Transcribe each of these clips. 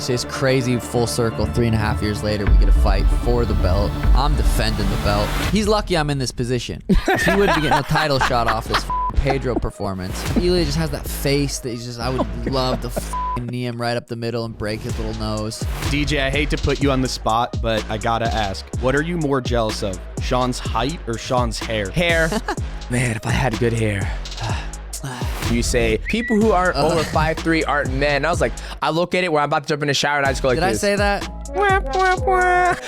It's crazy full circle. 3.5 years later, we get a fight for the belt. I'm defending the belt. He's lucky I'm in this position. He wouldn't be getting a title shot off this Pedro performance. Ilia just has that face that he's just, I would love to knee him right up the middle and break his little nose. DJ, I hate to put you on the spot, but I gotta ask, what are you more jealous of? Sean's height or Sean's hair? Hair. Man, if I had good hair. You say people who aren't over 5'3" aren't men. I was like, I look at it where I'm about to jump in the shower and I just go like Did this. I say that?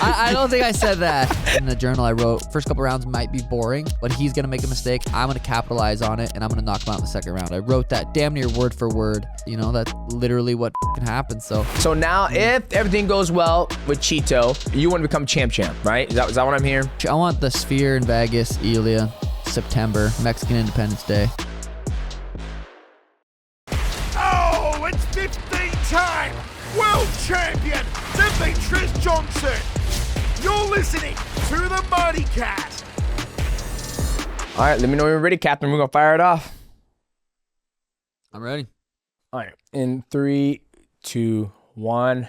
I don't think I said that. In the journal I wrote, first couple rounds might be boring, but he's going to make a mistake. I'm going to capitalize on it, and I'm going to knock him out in the second round. I wrote that damn near word for word. You know, that's literally what happened. So now, if everything goes well with Chito, you want to become champ, right? Is that what I'm hearing? I want the Sphere in Vegas, Ilia, September, Mexican Independence Day. Oh, it's 15-time world champion Demetrious Johnson. You're listening to the MALLEY. All right, let me know when you're ready, Captain. We're going to fire it off. I'm ready. All right, in 3, 2, 1.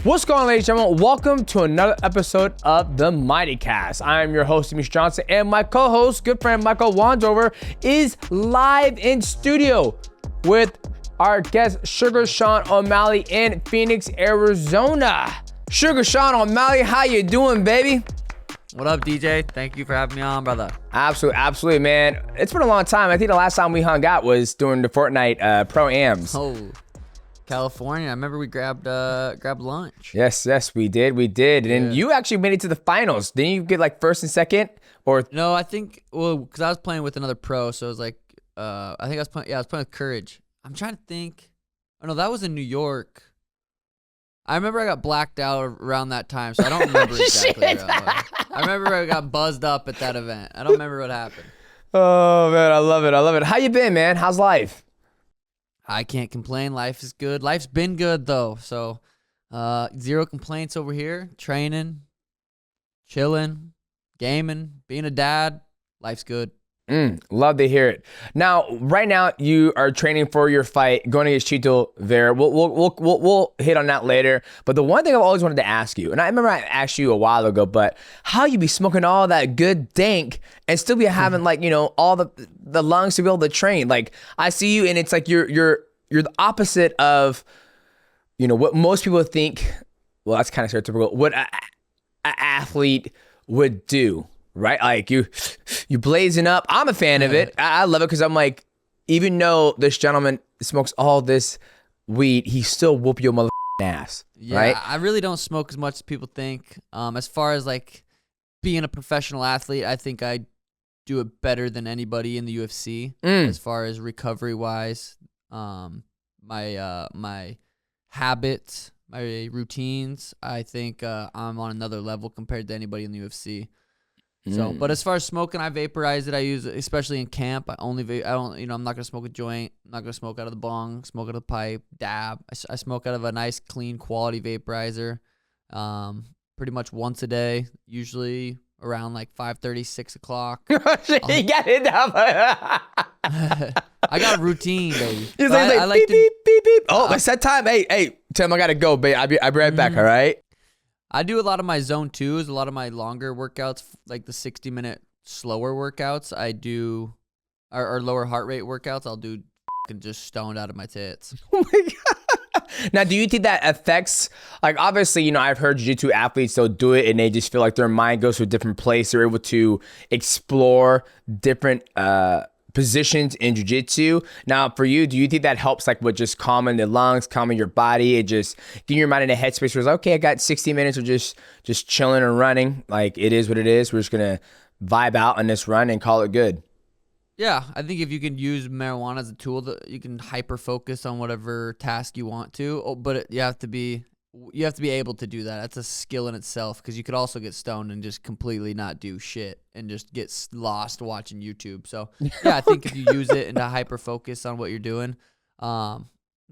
What's going on, ladies and gentlemen? Welcome to another episode of the MALLEY. I am your host, Demetrious Johnson, and my co-host, good friend Michael Wonsover, is live in studio with our guest, Suga Sean O'Malley in Phoenix, Arizona. Suga Sean O'Malley, how you doing, baby? What up, DJ? Thank you for having me on, brother. Absolutely, man. It's been a long time. I think the last time we hung out was during the Fortnite Pro-Ams. Oh, California. I remember we grabbed lunch. Yes, we did. And you actually made it to the finals. Didn't you get like first and second? Or no, I think, well, because I was playing with another pro, so it was like, I think I was playing with Courage. I'm trying to think. Oh, no, that was in New York. I remember I got blacked out around that time, so I don't remember exactly. I remember I got buzzed up at that event. I don't remember what happened. Oh, man, I love it. How you been, man? How's life? I can't complain. Life is good. Life's been good, though. So, zero complaints over here. Training, chilling, gaming, being a dad. Life's good. Love to hear it. Now, right now, you are training for your fight, going against Chito Vera. We'll hit on that later. But the one thing I've always wanted to ask you, and I remember I asked you a while ago, but how you be smoking all that good dank and still be having like, you know, all the lungs to be able to train? Like, I see you, and it's like you're the opposite of, you know, what most people think. Well, that's kind of stereotypical. What an athlete would do. Right? Like you blazing up. I'm a fan of it. I love it because I'm like, even though this gentleman smokes all this weed, he still whoop your mother ass. Yeah, right? I really don't smoke as much as people think. As far as like being a professional athlete, I think I do it better than anybody in the UFC. As far as recovery wise, my habits, my routines, I think I'm on another level compared to anybody in the UFC. So, but as far as smoking, I vaporize it. I use it, especially in camp. I'm not gonna smoke a joint. I'm not gonna smoke out of the bong, smoke out of the pipe, dab. I smoke out of a nice, clean, quality vaporizer. Pretty much once a day, usually around like 5:30, 6 o'clock. You got it down. I got a routine, baby. He's like beep, beep, beep, beep. Oh, it's that time. Hey, Tim, I gotta go, babe. I'll be right back. All right. I do a lot of my zone twos, a lot of my longer workouts, like the 60-minute slower workouts. I do, or lower heart rate workouts. I'll do just stoned out of my tits. Oh my God. Now, do you think that affects, like, obviously, you know, I've heard jiu-jitsu athletes, they'll do it and they just feel like their mind goes to a different place. They're able to explore different positions in jiu-jitsu. Now, for you, do you think that helps, like, with just calming the lungs, calming your body, and just getting your mind in a headspace where it's okay, I got 60 minutes of just chilling and running. Like, it is what it is. We're just gonna vibe out on this run and call it good. Yeah, I think if you can use marijuana as a tool, that you can hyper focus on whatever task you want to. But you have to be able to do that. That's a skill in itself, because you could also get stoned and just completely not do shit and just get lost watching YouTube. So yeah, I think if you use it and to hyper focus on what you're doing, you know,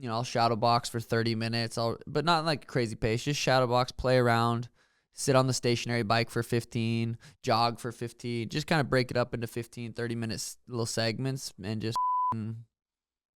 I'll shadow box for 30 minutes, but not like crazy pace, just shadow box, play around, sit on the stationary bike for 15, jog for 15, just kind of break it up into 15, 30 minutes little segments and just,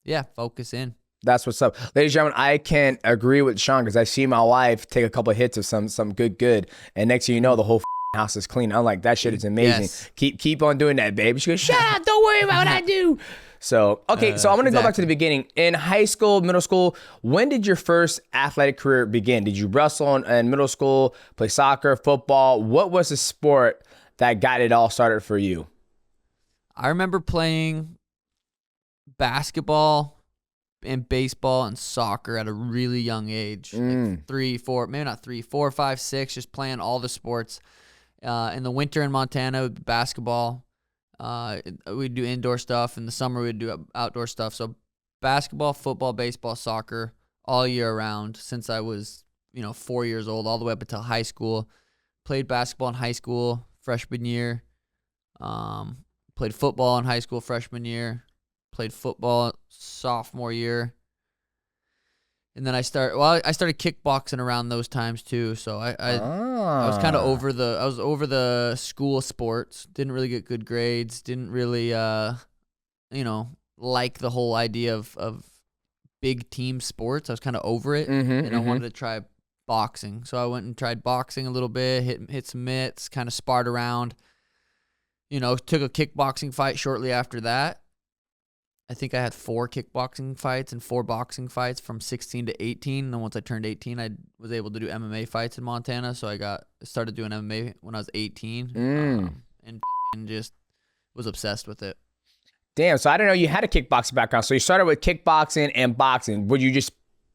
yeah, focus in. That's what's up. Ladies and gentlemen, I can agree with Sean because I see my wife take a couple of hits of some good. And next thing you know, the whole house is clean. I'm like, that shit is amazing. Yes. Keep on doing that, baby. She goes, shut up. Don't worry about what I do. So, okay. So I'm going to go back to the beginning. In high school, middle school, when did your first athletic career begin? Did you wrestle in middle school, play soccer, football? What was the sport that got it all started for you? I remember playing basketball and baseball and soccer at a really young age, like 3, 4, maybe not 3, 4, 5, 6, just playing all the sports. In the winter in Montana, it would be basketball. We'd do indoor stuff. In the summer, we'd do outdoor stuff. So basketball, football, baseball, soccer, all year round since I was, 4 years old, all the way up until high school. Played basketball in high school, freshman year. Played football in high school, freshman year. Played football sophomore year. And then I started kickboxing around those times too. So I was kind of over the school sports. Didn't really get good grades. Didn't really like the whole idea of big team sports. I was kind of over it, and I wanted to try boxing. So I went and tried boxing a little bit, hit some mitts, kind of sparred around. Took a kickboxing fight shortly after that. I think I had 4 kickboxing fights and 4 boxing fights from 16 to 18. And then once I turned 18, I was able to do MMA fights in Montana. So I started doing MMA when I was 18 and just was obsessed with it. Damn, so I didn't know you had a kickboxing background. So you started with kickboxing and boxing. Were you just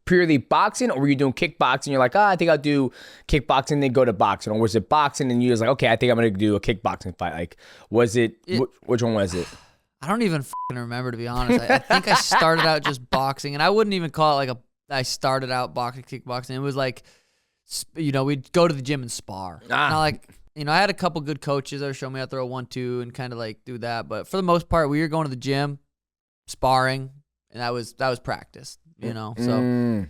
purely boxing, or were you doing kickboxing? You're like, I think I'll do kickboxing, then go to boxing. Or was it boxing and you was like, okay, I think I'm going to do a kickboxing fight? Like, was it which one was it? I don't even remember, to be honest. I think I started out just boxing, and I wouldn't even call it I started out boxing, kickboxing. It was like, we'd go to the gym and spar. Not like, I had a couple good coaches that would show me how to throw 1-2 and kind of like do that. But for the most part, we were going to the gym, sparring, and that was practice, So,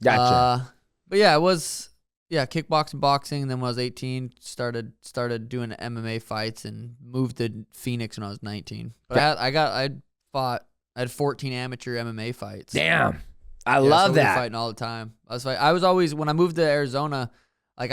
Gotcha. But yeah, it was. Yeah, kickboxing, boxing, and then when I was 18, started doing MMA fights and moved to Phoenix when I was 19. But I had 14 amateur MMA fights. Damn, I love that. Fighting all the time. I was always, when I moved to Arizona, like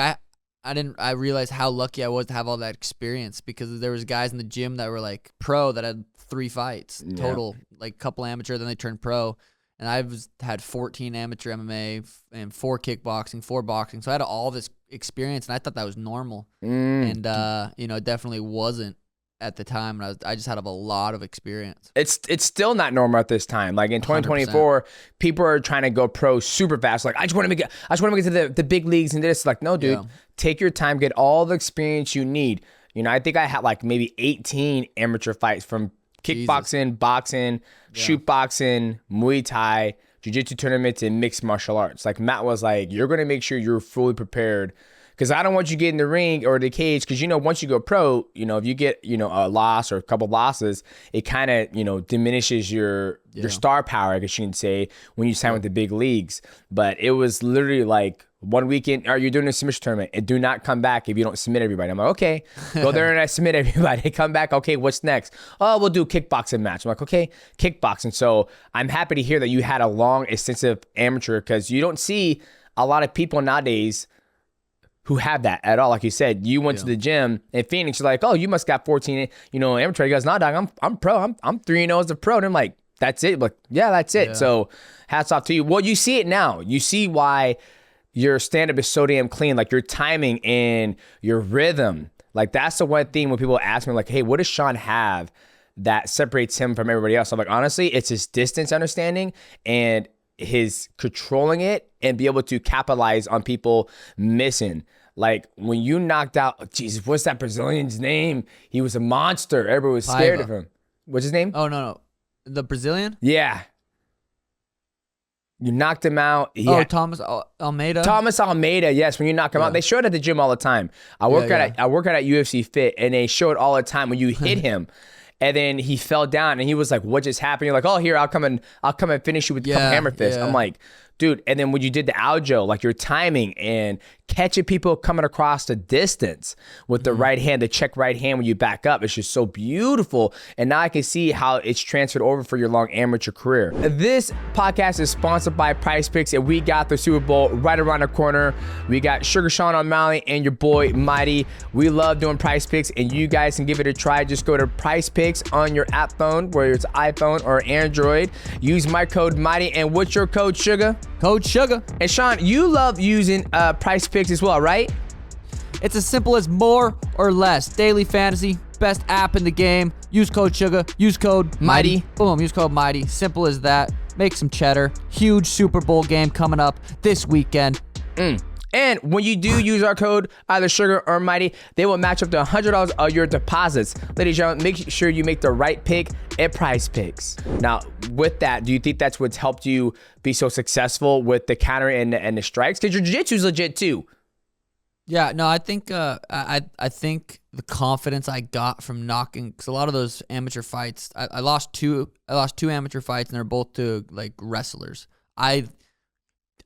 I realized how lucky I was to have all that experience, because there was guys in the gym that were like pro that had 3 fights total, like a couple amateur, then they turned pro. And I've had 14 amateur MMA and 4 kickboxing, 4 boxing. So I had all this experience, and I thought that was normal. And, it definitely wasn't at the time. And I just had a lot of experience. It's still not normal at this time. Like in 2024, 100%. People are trying to go pro super fast. Like, I just want to get to the big leagues and this. Like, no, dude, take your time, get all the experience you need. I think I had like maybe 18 amateur fights from kickboxing, boxing, shoot boxing, Muay Thai, jiu-jitsu tournaments, and mixed martial arts. Like, Matt was like, you're going to make sure you're fully prepared, because I don't want you to get in the ring or the cage, because, once you go pro, if you get, a loss or a couple losses, it kind of, diminishes your star power, I guess you can say, when you sign with the big leagues. But it was literally like, one weekend, you're doing a submission tournament, and do not come back if you don't submit everybody. I'm like, okay, go there and I submit everybody. Come back, okay, what's next? Oh, we'll do a kickboxing match. I'm like, okay, kickboxing. So I'm happy to hear that you had a long, extensive amateur, because you don't see a lot of people nowadays who have that at all. Like you said, you went to the gym in Phoenix, you're like, oh, you must got 14, amateur. You guys, nah, dog, I'm pro. I'm 3-0 as a pro. And I'm like, that's it. Like, yeah, that's it. Yeah. So hats off to you. Well, you see it now. You see why your stand-up is so damn clean, like your timing and your rhythm. Like, that's the one thing when people ask me, like, hey, what does Sean have that separates him from everybody else? I'm like, honestly, it's his distance understanding and his controlling it and be able to capitalize on people missing. Like, when you knocked out, Jesus, what's that Brazilian's name? He was a monster. Everyone was scared of him. What's his name? Oh, no. The Brazilian? Yeah. You knocked him out. Thomas Almeida. Thomas Almeida, yes. When you knock him out, they show it at the gym all the time. I work out at UFC Fit, and they show it all the time when you hit him, and then he fell down, and he was like, "What just happened?" You're like, "Oh, here, I'll come and finish you with a couple hammer fists." I'm like, dude. And then when you did the Aljo, like your timing and catching people coming across the distance with the right hand, the check right hand when you back up. It's just so beautiful. And now I can see how it's transferred over for your long amateur career. This podcast is sponsored by PrizePicks, and we got the Super Bowl right around the corner. We got Sugar Sean on Malley and your boy Mighty. We love doing PrizePicks, and you guys can give it a try. Just go to PrizePicks on your app phone, whether it's iPhone or Android. Use my code Mighty. And what's your code, Sugar? Code Sugar. And Sean, you love using PrizePicks as well, right? It's as simple as more or less. Daily fantasy, best app in the game. Use code Sugar. Use code Mighty. Boom. Use code Mighty. Simple as that. Make some cheddar. Huge Super Bowl game coming up this weekend. And when you do use our code, either Sugar or Mighty, they will match up to $100 of your deposits. Ladies and gentlemen, make sure you make the right pick at PrizePicks. Now, with that, do you think that's what's helped you be so successful with the counter and the strikes? Because your jiu-jitsu is legit too. Yeah, no, I think I think the confidence I got from knocking, because a lot of those amateur fights, I lost two amateur fights, and they're both to like wrestlers.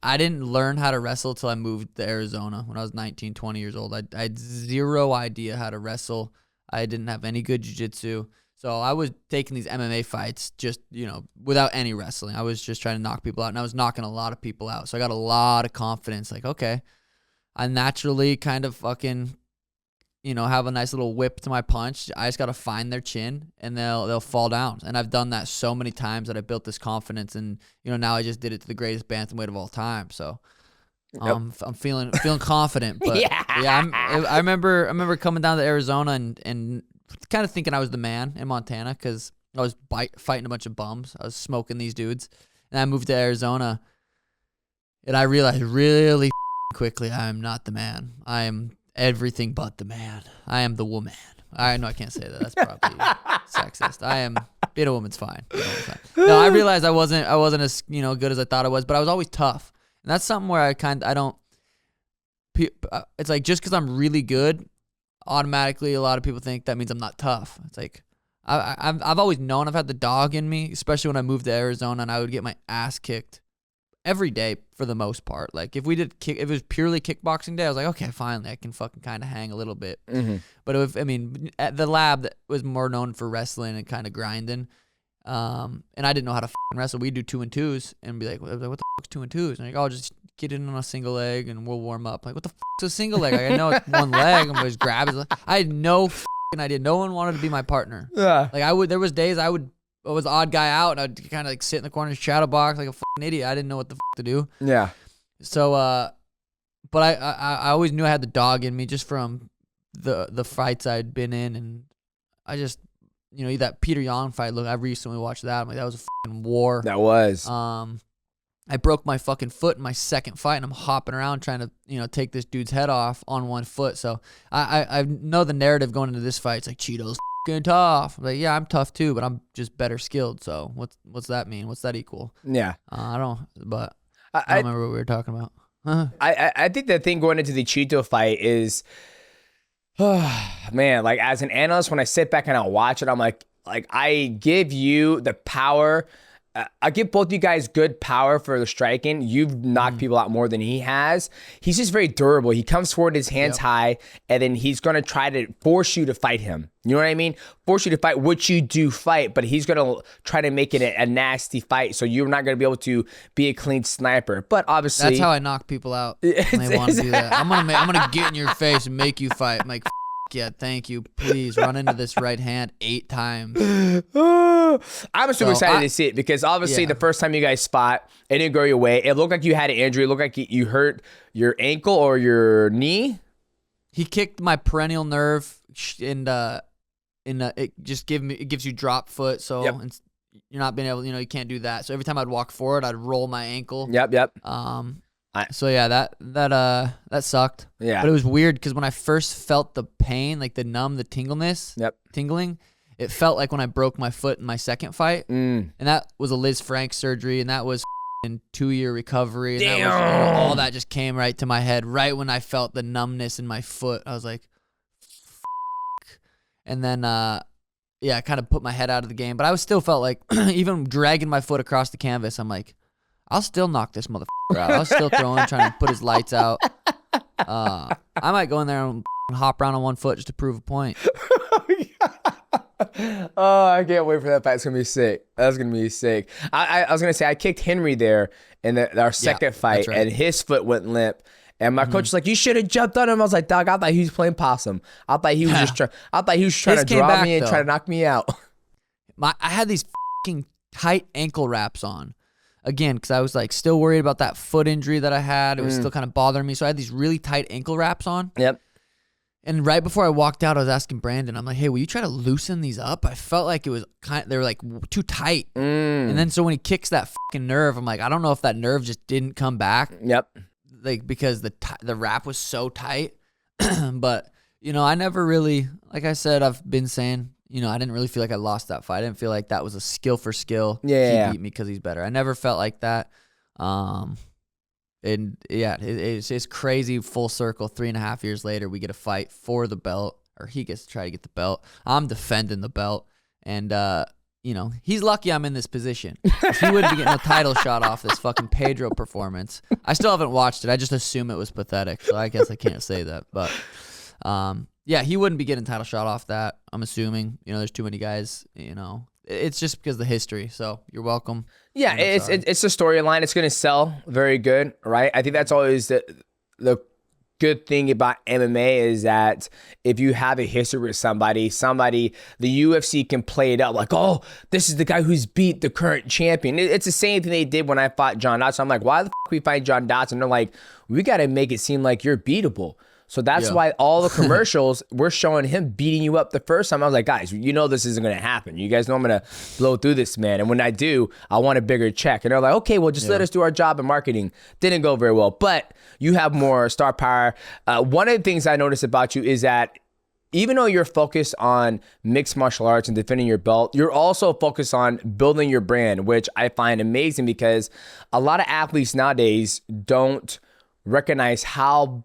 I didn't learn how to wrestle till I moved to Arizona when I was 19, 20 years old. I had zero idea how to wrestle. I didn't have any good jiu-jitsu. So I was taking these MMA fights just, without any wrestling. I was just trying to knock people out, and I was knocking a lot of people out. So I got a lot of confidence. Like, okay, I naturally kind of fucking, have a nice little whip to my punch. I just got to find their chin, and they'll fall down. And I've done that so many times that I built this confidence, and now I just did it to the greatest bantamweight of all time. So I'm feeling confident. But I remember coming down to Arizona and kind of thinking I was the man in Montana because I was fighting a bunch of bums. I was smoking these dudes, and I moved to Arizona, and I realized really quickly I am not the man. I am everything but the man. I am the woman. I know I can't say that. That's probably sexist. I am being a woman's fine. No, I realized I wasn't as good as I thought I was, but I was always tough, and that's something where I don't. It's like just because I'm really good, automatically a lot of people think that means I'm not tough. It's like I've always known I've had the dog in me, especially when I moved to Arizona, and I would get my ass kicked every day for the most part. Like if it was purely kickboxing day, I was like, okay, finally I can fucking kind of hang a little bit. But at the lab that was more known for wrestling and kind of grinding, and I didn't know how to fucking wrestle. We'd do 2 and 2s and be like, what the fuck's 2 and 2s? And like, oh, just get in on a single leg and we'll warm up. Like, what the fuck's a single leg? Like, I know it's one leg. I'm just grab it. I had no fucking idea. No one wanted to be my partner. Yeah. Like there was days I was the odd guy out, and I'd kind of like sit in the corner and shadow box like a fucking idiot. I didn't know what the fuck to do. Yeah. So, but I always knew I had the dog in me just from the fights I'd been in, and I just, that Peter Yan fight. Look, I recently watched that. I'm like, that was a fucking war. That was. I broke my fucking foot in my second fight, and I'm hopping around trying to, take this dude's head off on one foot. So I know the narrative going into this fight. It's like, Cheeto's fucking tough. I'm like, yeah, I'm tough too, but I'm just better skilled. So what's that mean? What's that equal? Yeah. I don't remember what we were talking about. I think the thing going into the Chito fight is, man, like as an analyst, when I sit back and I watch it, I'm like I give you the power. I give both you guys good power for the striking. You've knocked people out more than he has. He's just very durable. He comes forward, his hands high, and then he's going to try to force you to fight him. You know what I mean? Force you to fight, which you do fight, but he's going to try to make it a nasty fight, so you're not going to be able to be a clean sniper. But obviously... That's how I knock people out when they want to do that. I'm gonna get in your face and make you fight. I'm like, yeah, thank you. Please run into this right hand 8 times. I'm super excited to see it because obviously the first time you guys fought, it didn't go your way. It looked like you had an injury. It looked like you hurt your ankle or your knee. He kicked my perennial nerve, and it gives you drop foot. So you're not being able, you can't do that. So every time I'd walk forward, I'd roll my ankle. Yep. So yeah, that sucked. Yeah. But it was weird because when I first felt the pain, like the tingling, it felt like when I broke my foot in my second fight. And that was a Liz Frank surgery, and that was in 2-year recovery. And Damn. That was, all that just came right to my head right when I felt the numbness in my foot. I was like, fuck. And then I kind of put my head out of the game, but I still felt like even dragging my foot across the canvas, I'm like, I'll still knock this motherfucker out. I was still trying to put his lights out. I might go in there and hop around on one foot just to prove a point. Oh, I can't wait for that fight. It's gonna be sick. That's gonna be sick. I was gonna say I kicked Henry there in our second fight, right. and his foot went limp. And my coach was like, "You should have jumped on him." I was like, "Dog, I thought he was playing possum. I thought he was just trying. I thought he was trying to draw me and try to knock me out." I had these fucking tight ankle wraps on. Again, because I was like still worried about that foot injury that I had. It was still kind of bothering me. So I had these really tight ankle wraps on. Yep. And right before I walked out, I was asking Brandon, I'm like, "Hey, will you try to loosen these up?" I felt like it was they were like too tight. And then so when he kicks that fucking nerve, I'm like, I don't know if that nerve just didn't come back. Yep. Like because the wrap was so tight. But, I never really, like I said, I've been saying, I didn't really feel like I lost that fight. I didn't feel like that was a skill for skill. Yeah. He beat me because he's better. I never felt like that. And yeah, it's crazy full circle. 3.5 years later, we get a fight for the belt, or he gets to try to get the belt. I'm defending the belt. And, he's lucky I'm in this position. If he wouldn't be getting a title shot off this fucking Pedro performance. I still haven't watched it. I just assume it was pathetic. So I guess I can't say that. But, yeah, he wouldn't be getting a title shot off that. I'm assuming, there's too many guys, It's just because of the history. So you're welcome. Yeah, it's a storyline. It's going to sell very good, right? I think that's always the good thing about MMA is that if you have a history with somebody, the UFC can play it out like, oh, this is the guy who's beat the current champion. It's the same thing they did when I fought John Dodson. I'm like, why the fuck we fight John Dodson? They're like, we got to make it seem like you're beatable. So that's why all the commercials, we're showing him beating you up the first time. I was like, guys, this isn't going to happen. You guys know I'm going to blow through this man. And when I do, I want a bigger check. And they're like, okay, well, just let us do our job in marketing. Didn't go very well. But you have more star power. One of the things I noticed about you is that even though you're focused on mixed martial arts and defending your belt, you're also focused on building your brand, which I find amazing because a lot of athletes nowadays don't recognize how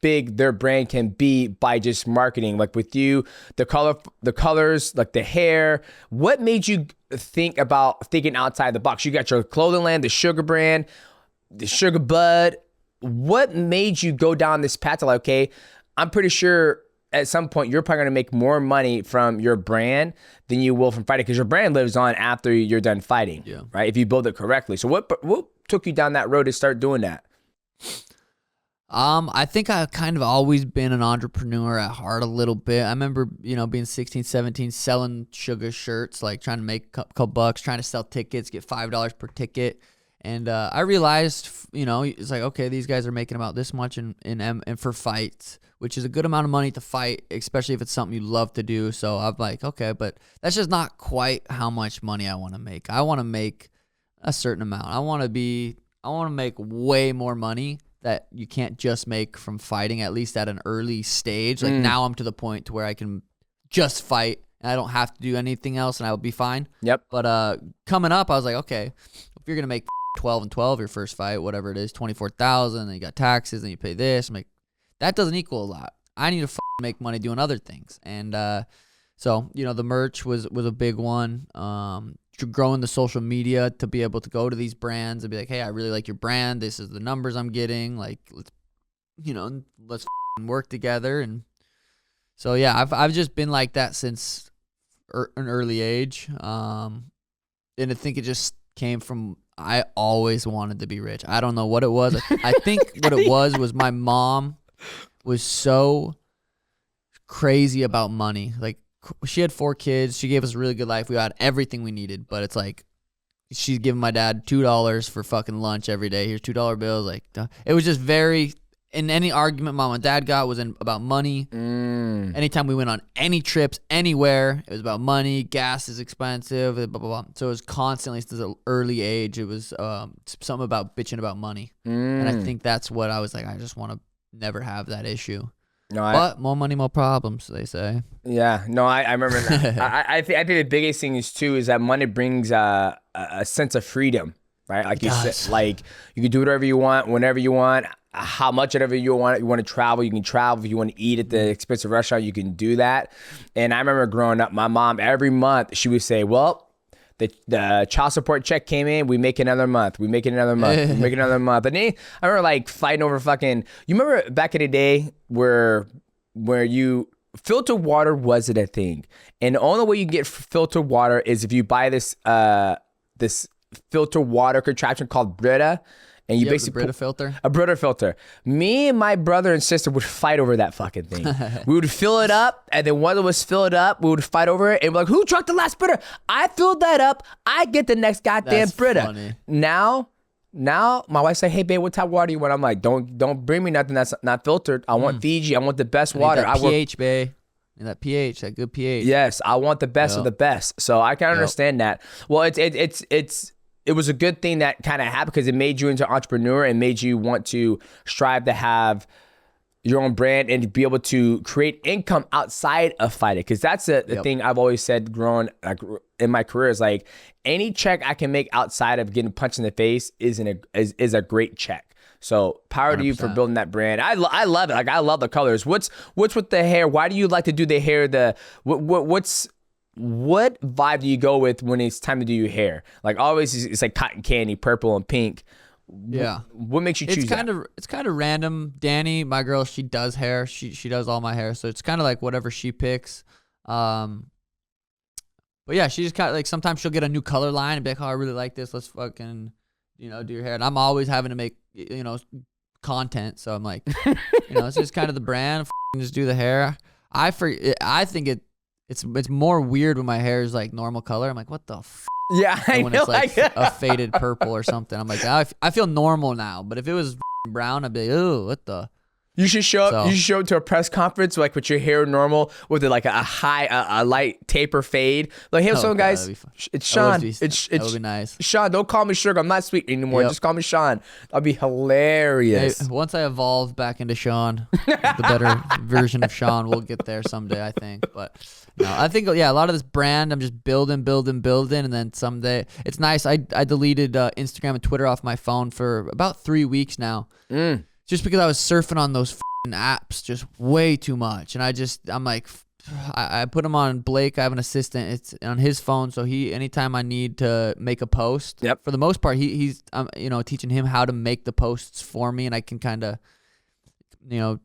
big their brand can be by just marketing. Like with you, the colors, like the hair. What made you think about thinking outside the box? You got your clothing line, the Sugar brand, the Sugar Bud. What made you go down this path to like, okay, I'm pretty sure at some point you're probably going to make more money from your brand than you will from fighting because your brand lives on after you're done fighting, right? If you build it correctly. So what took you down that road to start doing that? I think I've kind of always been an entrepreneur at heart a little bit. I remember, being 16, 17, selling Suga shirts, like trying to make a couple bucks, trying to sell tickets, get $5 per ticket. And I realized, it's like, okay, these guys are making about this much in for fights, which is a good amount of money to fight, especially if it's something you love to do. So I'm like, okay, but that's just not quite how much money I want to make. I want to make a certain amount. I want to make way more money that you can't just make from fighting, at least at an early stage. Like now I'm to the point to where I can just fight and I don't have to do anything else and I will be fine. Yep. But coming up, I was like, okay, if you're going to make 12 and 12 your first fight, whatever it is, 24,000, then you got taxes, then you pay this. I'm like, that doesn't equal a lot. I need to make money doing other things. And so, the merch was a big one. Growing the social media to be able to go to these brands and be like, hey, I really like your brand. This is the numbers I'm getting. Like, let's work together. And so, yeah, I've just been like that since an early age. And I think it just came from, I always wanted to be rich. I don't know what it was. I think what it was my mom was so crazy about money. Like, she had 4 kids. She gave us a really good life. We had everything we needed, but it's like she's giving my dad $2 for fucking lunch every day. Here's $2 bills. Like, it was just very, in any argument mom and dad got was about money. Anytime we went on any trips, anywhere, it was about money. Gas is expensive, blah, blah, blah. So it was constantly, since an early age, it was something about bitching about money. And I think that's what I was like, I just want to never have that issue. No, but more money, more problems, they say. Yeah, no, I remember that. I think the biggest thing is too is that money brings a sense of freedom, right? Like you said, like you can do whatever you want, whenever you want, how much whatever you want. You want to travel, you can travel. If you want to eat at the expensive restaurant, you can do that. And I remember growing up, my mom every month she would say, "Well, the child support check came in. We make another month. We make another month. We make another month. And then I remember like fighting over fucking. You remember back in the day where you filtered water wasn't a thing, and the only way you get filtered water is if you buy this filter water contraption called Brita. And you basically Brita filter. A Brita filter. Me and my brother and sister would fight over that fucking thing. We would fill it up, and then once it was filled up, we would fight over it, and we're like, "Who drank the last Brita? I filled that up. I get the next goddamn That's Brita." funny. Now, my wife say, "Hey babe, what type of water you want?" I'm like, "Don't bring me nothing that's not filtered. I want Fiji. I want the best water. That pH, babe. That pH, that good pH. Yes, I want the best of the best. So I can understand that. Well, it was a good thing that kind of happened because it made you into an entrepreneur and made you want to strive to have your own brand and to be able to create income outside of fighting. Because that's the thing I've always said growing in my career is like any check I can make outside of getting punched in the face is a great check. So power 100%. To you for building that brand. I love it. Like I love the colors. What's with the hair? Why do you like to do the hair? What vibe do you go with when it's time to do your hair? Like always, it's like cotton candy, purple and pink. Yeah. What makes you choose It's kind of random. Danny, my girl, she does hair. She does all my hair, so it's kind of like whatever she picks. But yeah, she just kind of like sometimes she'll get a new color line and be like, "Oh, I really like this. Let's fucking do your hair." And I'm always having to make content, so I'm like, it's just kind of the brand. Just do the hair. I think it's more weird when my hair is like normal color. I'm like, what the f? Yeah, I when know. It's like a faded purple or something. I'm like, I feel normal now. But if it was brown, I'd be like, oh, what the? You should show up. You should show up to a press conference like with your hair normal, with like a light taper fade. Like, hey, what's up, guys? It's Sean. That would be nice. Sean, don't call me Sugar. I'm not sweet anymore. Just call me Sean. That'd be hilarious. Hey, once I evolve back into Sean, the better version of Sean, we'll get there someday, I think. But no, I think a lot of this brand, I'm just building, and then someday it's nice. I deleted Instagram and Twitter off my phone for about 3 weeks now. Just because I was surfing on those apps just way too much. And I'm like, I put him on Blake. I have an assistant. It's on his phone. So anytime I need to make a post, for the most part, he's teaching him how to make the posts for me. And I can kind of,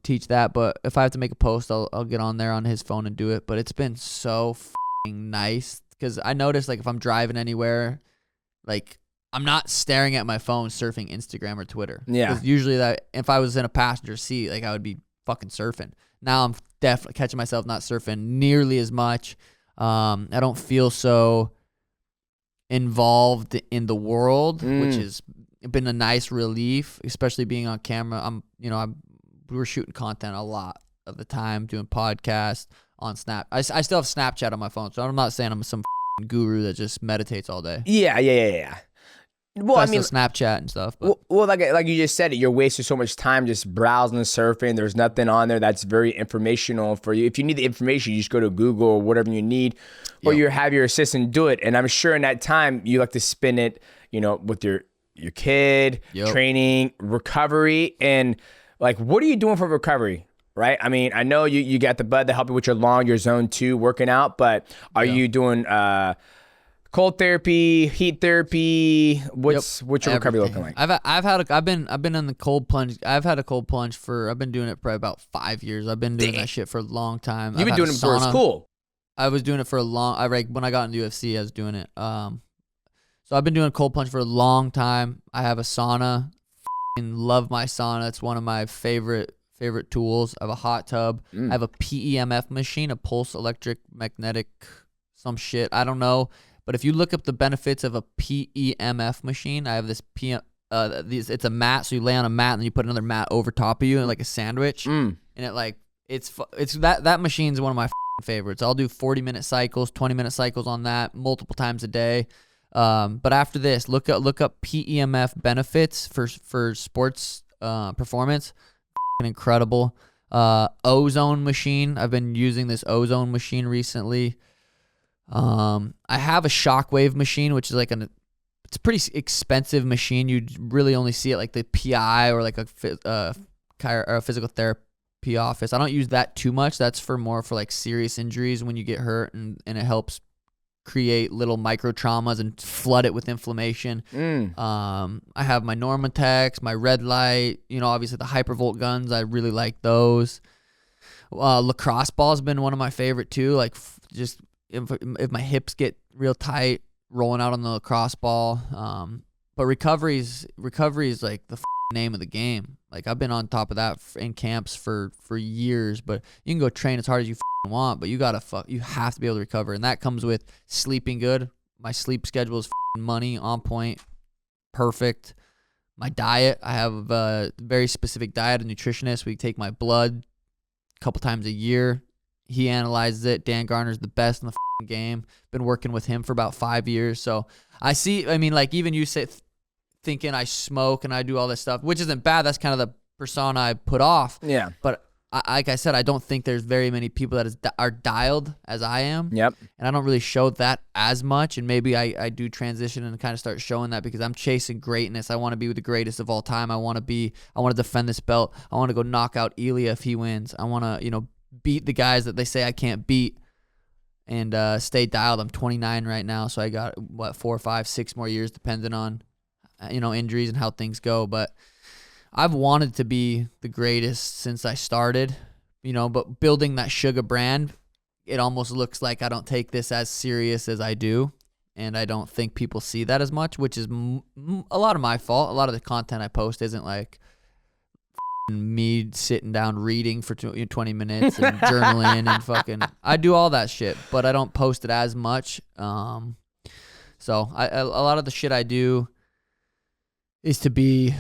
teach that. But if I have to make a post, I'll get on there on his phone and do it. But it's been so nice because I noticed like if I'm driving anywhere, like, I'm not staring at my phone surfing Instagram or Twitter. Yeah. Because usually if I was in a passenger seat, like I would be fucking surfing. Now I'm definitely catching myself not surfing nearly as much. I don't feel so involved in the world, which has been a nice relief, especially being on camera. We were shooting content a lot of the time, doing podcasts on Snap. I still have Snapchat on my phone, so I'm not saying I'm some guru that just meditates all day. Yeah. Well, I mean, Snapchat and stuff. But. Well, like you just said, you're wasting so much time just browsing and surfing. There's nothing on there that's very informational for you. If you need the information, you just go to Google or whatever you need, or you have your assistant do it. And I'm sure in that time you like to spend it, with your kid, training, recovery, and like, what are you doing for recovery? Right? I mean, I know you got the bud to help you with your zone 2 working out, but are you doing cold therapy, heat therapy? What's your recovery looking like? I've been in the cold plunge. I've had a cold plunge I've been doing it for about 5 years. I've been doing that shit for a long time. You've been doing it before it's cool. I was doing it for a long. When I got into UFC, I was doing it. So I've been doing cold plunge for a long time. I have a sauna. Love my sauna. It's one of my favorite tools. I have a hot tub. I have a PEMF machine, a pulse electric magnetic, some shit. I don't know. But if you look up the benefits of a PEMF machine, I have this it's a mat, so you lay on a mat and then you put another mat over top of you, and like a sandwich. And it's that machine's one of my favorites. I'll do 40-minute cycles, 20-minute cycles on that multiple times a day. But after this, look up PEMF benefits for sports performance. Incredible. Ozone machine. I've been using this ozone machine recently. I have a shockwave machine, which is like it's a pretty expensive machine. You really only see it like the PI or like a physical therapy office. I don't use that too much. That's more for like serious injuries when you get hurt, and it helps create little micro traumas and flood it with inflammation. I have my Normatex, my red light, obviously the Hypervolt guns. I really like those. Lacrosse ball has been one of my favorite too. Like just if my hips get real tight, rolling out on the lacrosse ball. But recovery is like the name of the game. Like I've been on top of that in camps for years, but you can go train as hard as you want, but you have to be able to recover. And that comes with sleeping good. My sleep schedule is money, on point, perfect. My diet, I have a very specific diet, a nutritionist. We take my blood a couple times a year. He analyzes it. Dan Garner's the best in the game. Been working with him for about 5 years. So like even you say thinking I smoke and I do all this stuff, which isn't bad. That's kind of the persona I put off. Yeah. But like I said, I don't think there's very many people that are dialed as I am. Yep. And I don't really show that as much. And maybe I do transition and kind of start showing that because I'm chasing greatness. I want to be the greatest of all time. I want to defend this belt. I want to go knock out Ilia if he wins. I want to, beat the guys that they say I can't beat and stay dialed. I'm 29 right now. So I got 4, 5, 6 more years depending on, injuries and how things go. But I've wanted to be the greatest since I started, but building that Suga brand, it almost looks like I don't take this as serious as I do. And I don't think people see that as much, which is a lot of my fault. A lot of the content I post isn't like me sitting down reading for 20 minutes and journaling and I do all that shit, but I don't post it as much. So a lot of the shit I do is to be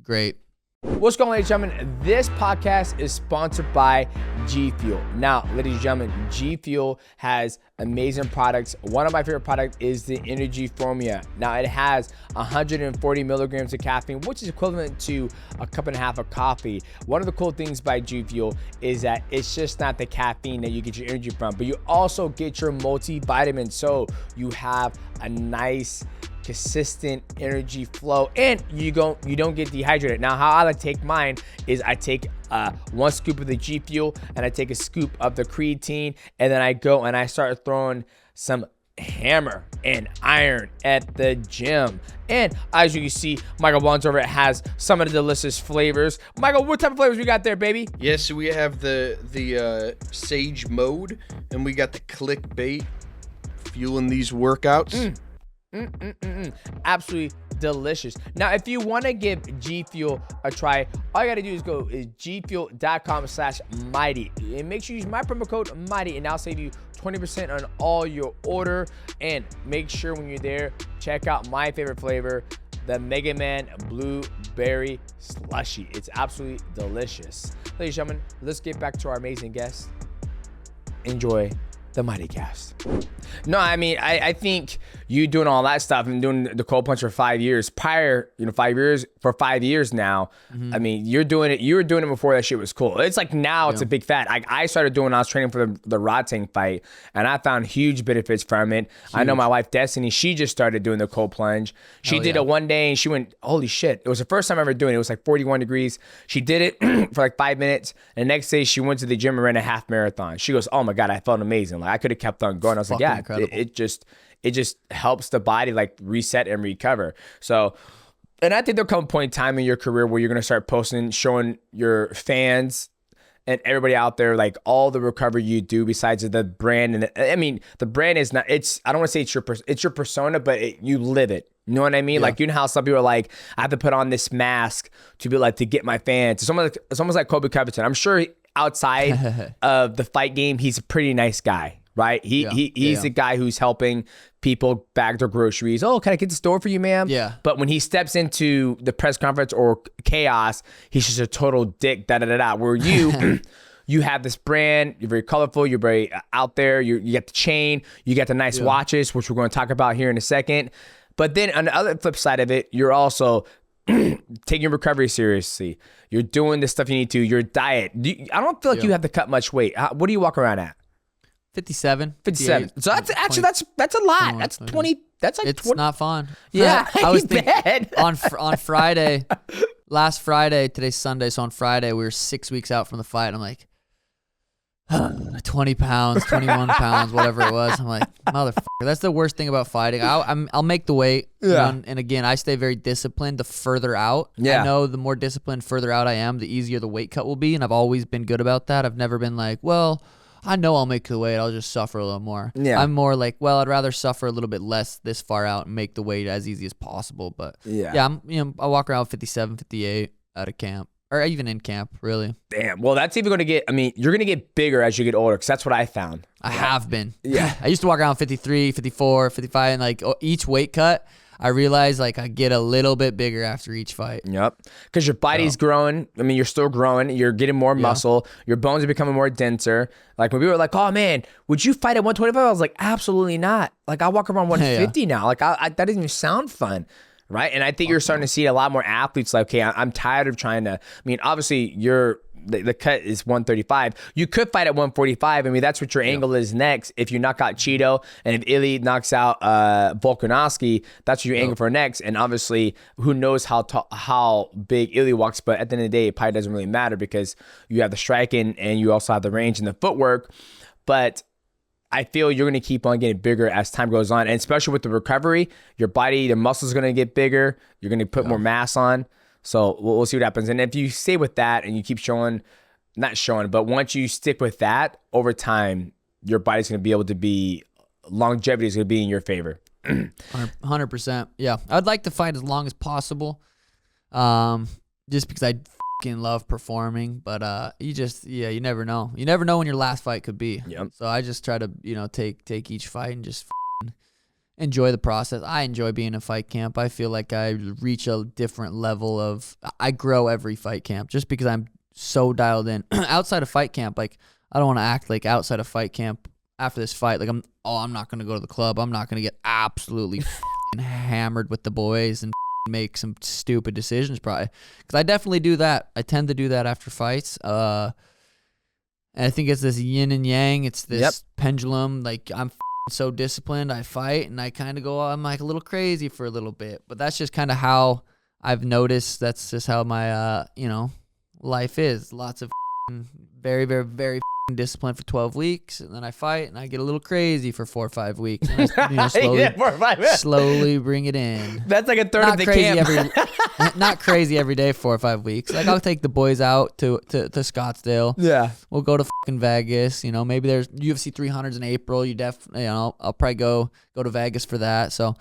great. What's going on, ladies and gentlemen? This podcast is sponsored by GFUEL. Now, ladies and gentlemen, GFUEL has amazing products. One of my favorite products is the Energy Formula. Now, it has 140 milligrams of caffeine, which is equivalent to a cup and a half of coffee. One of the cool things by GFUEL is that it's just not the caffeine that you get your energy from, but you also get your multivitamin, so you have a nice consistent energy flow and you don't get dehydrated. Now, how I like to take mine is I take 1 scoop of the GFUEL and I take a scoop of the creatine, and then I go and I start throwing some hammer and iron at the gym. And as you can see, Michael Wonsover has some of the delicious flavors. Michael, what type of flavors we got there, baby? Yes, so we have the Sage Mode, and we got the Clickbait, fueling these workouts. Absolutely delicious. Now, if you want to give GFUEL a try, all you got to do is go is gfuel.com/mighty and make sure you use my promo code mighty, and I'll save you 20% on all your order. And make sure when you're there, check out my favorite flavor, the Mega Man Blueberry Slushy. It's absolutely delicious. Ladies and gentlemen, let's get back to our amazing guest. Enjoy the Mighty Cast. No, I think you doing all that stuff and doing the cold punch for 5 years prior, 5 years for 5 years now. I mean, you're doing it. You were doing it before that shit was cool. It's like now it's a big fat. I started doing. I was training for the Rotang fight, and I found huge benefits from it. I know my wife Destiny. She just started doing the cold plunge. She did it one day, and she went, "Holy shit!" It was the first time ever doing it. It was like 41 degrees. She did it for like 5 minutes, and the next day she went to the gym and ran a half marathon. She goes, "Oh my god, I felt amazing. Like I could have kept on going." I was like, "Yeah, it just helps the body like reset and recover." So, and I think there'll come a point in time in your career where you're going to start posting, showing your fans and everybody out there, like all the recovery you do besides the brand. And the brand is not, I don't want to say it's your persona, but you live it. You know what I mean? Yeah. Like, you know how some people are like, I have to put on this mask to be like, to get my fans. It's almost like Kobe Covington. I'm sure outside of the fight game, he's a pretty nice guy. Right? He's the guy who's helping people bag their groceries. Oh, can I get the store for you, ma'am? Yeah. But when he steps into the press conference or chaos, he's just a total dick, Where you have this brand, you're very colorful, you're very out there, you get the chain, you get the nice watches, which we're going to talk about here in a second. But then on the other flip side of it, you're also taking recovery seriously. You're doing the stuff you need to, your diet. I don't feel like you have to cut much weight. What do you walk around at? 57. So that's actually, that's a lot. That's 20. That's like it's 20. Not fun. Yeah. I was thinking on Friday, last Friday, today's Sunday. So on Friday, we were 6 weeks out from the fight. I'm like, 20 pounds, 21 pounds, whatever it was. I'm like, motherfucker. That's the worst thing about fighting. I'll make the weight. Yeah. And again, I stay very disciplined the further out. Yeah. I know the more disciplined further out I am, the easier the weight cut will be. And I've always been good about that. I've never been like, well, I know I'll make the weight. I'll just suffer a little more. Yeah. I'm more like, well, I'd rather suffer a little bit less this far out and make the weight as easy as possible. But yeah, I walk around 57, 58 out of camp. Or even in camp, really. Damn. Well, that's even going to get, I mean, you're going to get bigger as you get older because that's what I found. I have been. Yeah. I used to walk around 53, 54, 55, and like each weight cut, I realized like I get a little bit bigger after each fight. Yep. Because your body's growing. I mean, you're still growing. You're getting more muscle. Your bones are becoming more denser. Like when we were like, oh man, would you fight at 125? I was like, absolutely not. Like I walk around 150 now. Like that doesn't even sound fun. Right. And I think you're starting to see a lot more athletes like, okay, I'm tired of trying to, I mean, obviously the cut is 135. You could fight at 145. I mean, that's what your angle is next. If you knock out Chito and if Ilya knocks out Volkanovski, that's what your angle for next. And obviously, who knows how big Ilya walks, but at the end of the day, it probably doesn't really matter because you have the striking and you also have the range and the footwork. But I feel you're going to keep on getting bigger as time goes on. And especially with the recovery, your body, the muscles are going to get bigger. You're going to put more mass on. So we'll see what happens. And if you stay with that and you keep but once you stick with that over time, your body's going to be able to be, longevity is going to be in your favor. 100%. Yeah. I'd like to fight as long as possible. Just because I love performing, but you never know. You never know when your last fight could be. Yep. So I just try to, take each fight and just enjoy the process. I enjoy being in fight camp. I feel like I reach a different level of, I grow every fight camp just because I'm so dialed in. Outside of fight camp, like I don't want to act like outside of fight camp after this fight, like I'm not going to go to the club. I'm not going to get absolutely hammered with the boys and make some stupid decisions probably, because I definitely do that. I tend to do that after fights. And I think it's this yin and yang. It's this pendulum. Like I'm so disciplined. I fight and I kind of go, I'm like a little crazy for a little bit, but that's just kind of how I've noticed. That's just how my life is. Lots of very, very, very disciplined for 12 weeks, and then I fight and I get a little crazy for 4 or 5 weeks. And I, slowly bring it in. That's like a third of the camp. Not crazy every day, 4 or 5 weeks. Like I'll take the boys out to Scottsdale. Yeah, we'll go to fucking Vegas. Maybe there's UFC 300s in April. I'll probably go to Vegas for that. So.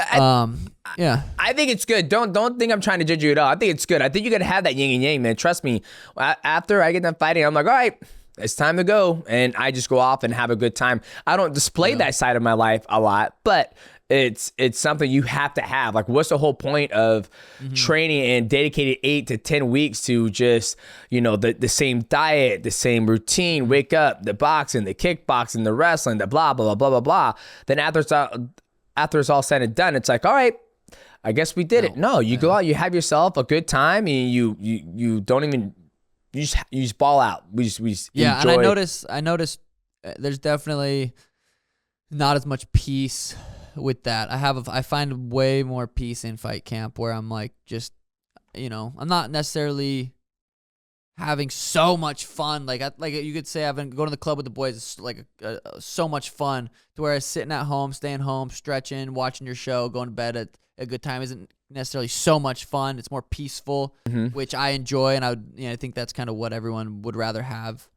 I think it's good. Don't think I'm trying to judge you at all. I think it's good. I think you gotta have that yin and yang, man. Trust me. After I get done fighting, I'm like, all right, it's time to go, and I just go off and have a good time. I don't display that side of my life a lot, but it's something you have to have. Like, what's the whole point of training and dedicated 8 to 10 weeks to just the same diet, the same routine, wake up, the boxing, the kickboxing, the wrestling, the blah blah blah blah blah. Then after it's all said and done, it's like, all right, I guess we did it. No, you go out, you have yourself a good time, and you don't even, you just ball out. We just enjoy. And I noticed there's definitely not as much peace with that. I find way more peace in fight camp where I'm like, just, I'm not necessarily having so much fun. Like you could say, I've been going to the club with the boys. It's like so much fun. To where sitting at home, staying home, stretching, watching your show, going to bed at a good time isn't necessarily so much fun. It's more peaceful, which I enjoy, and I think that's kind of what everyone would rather have.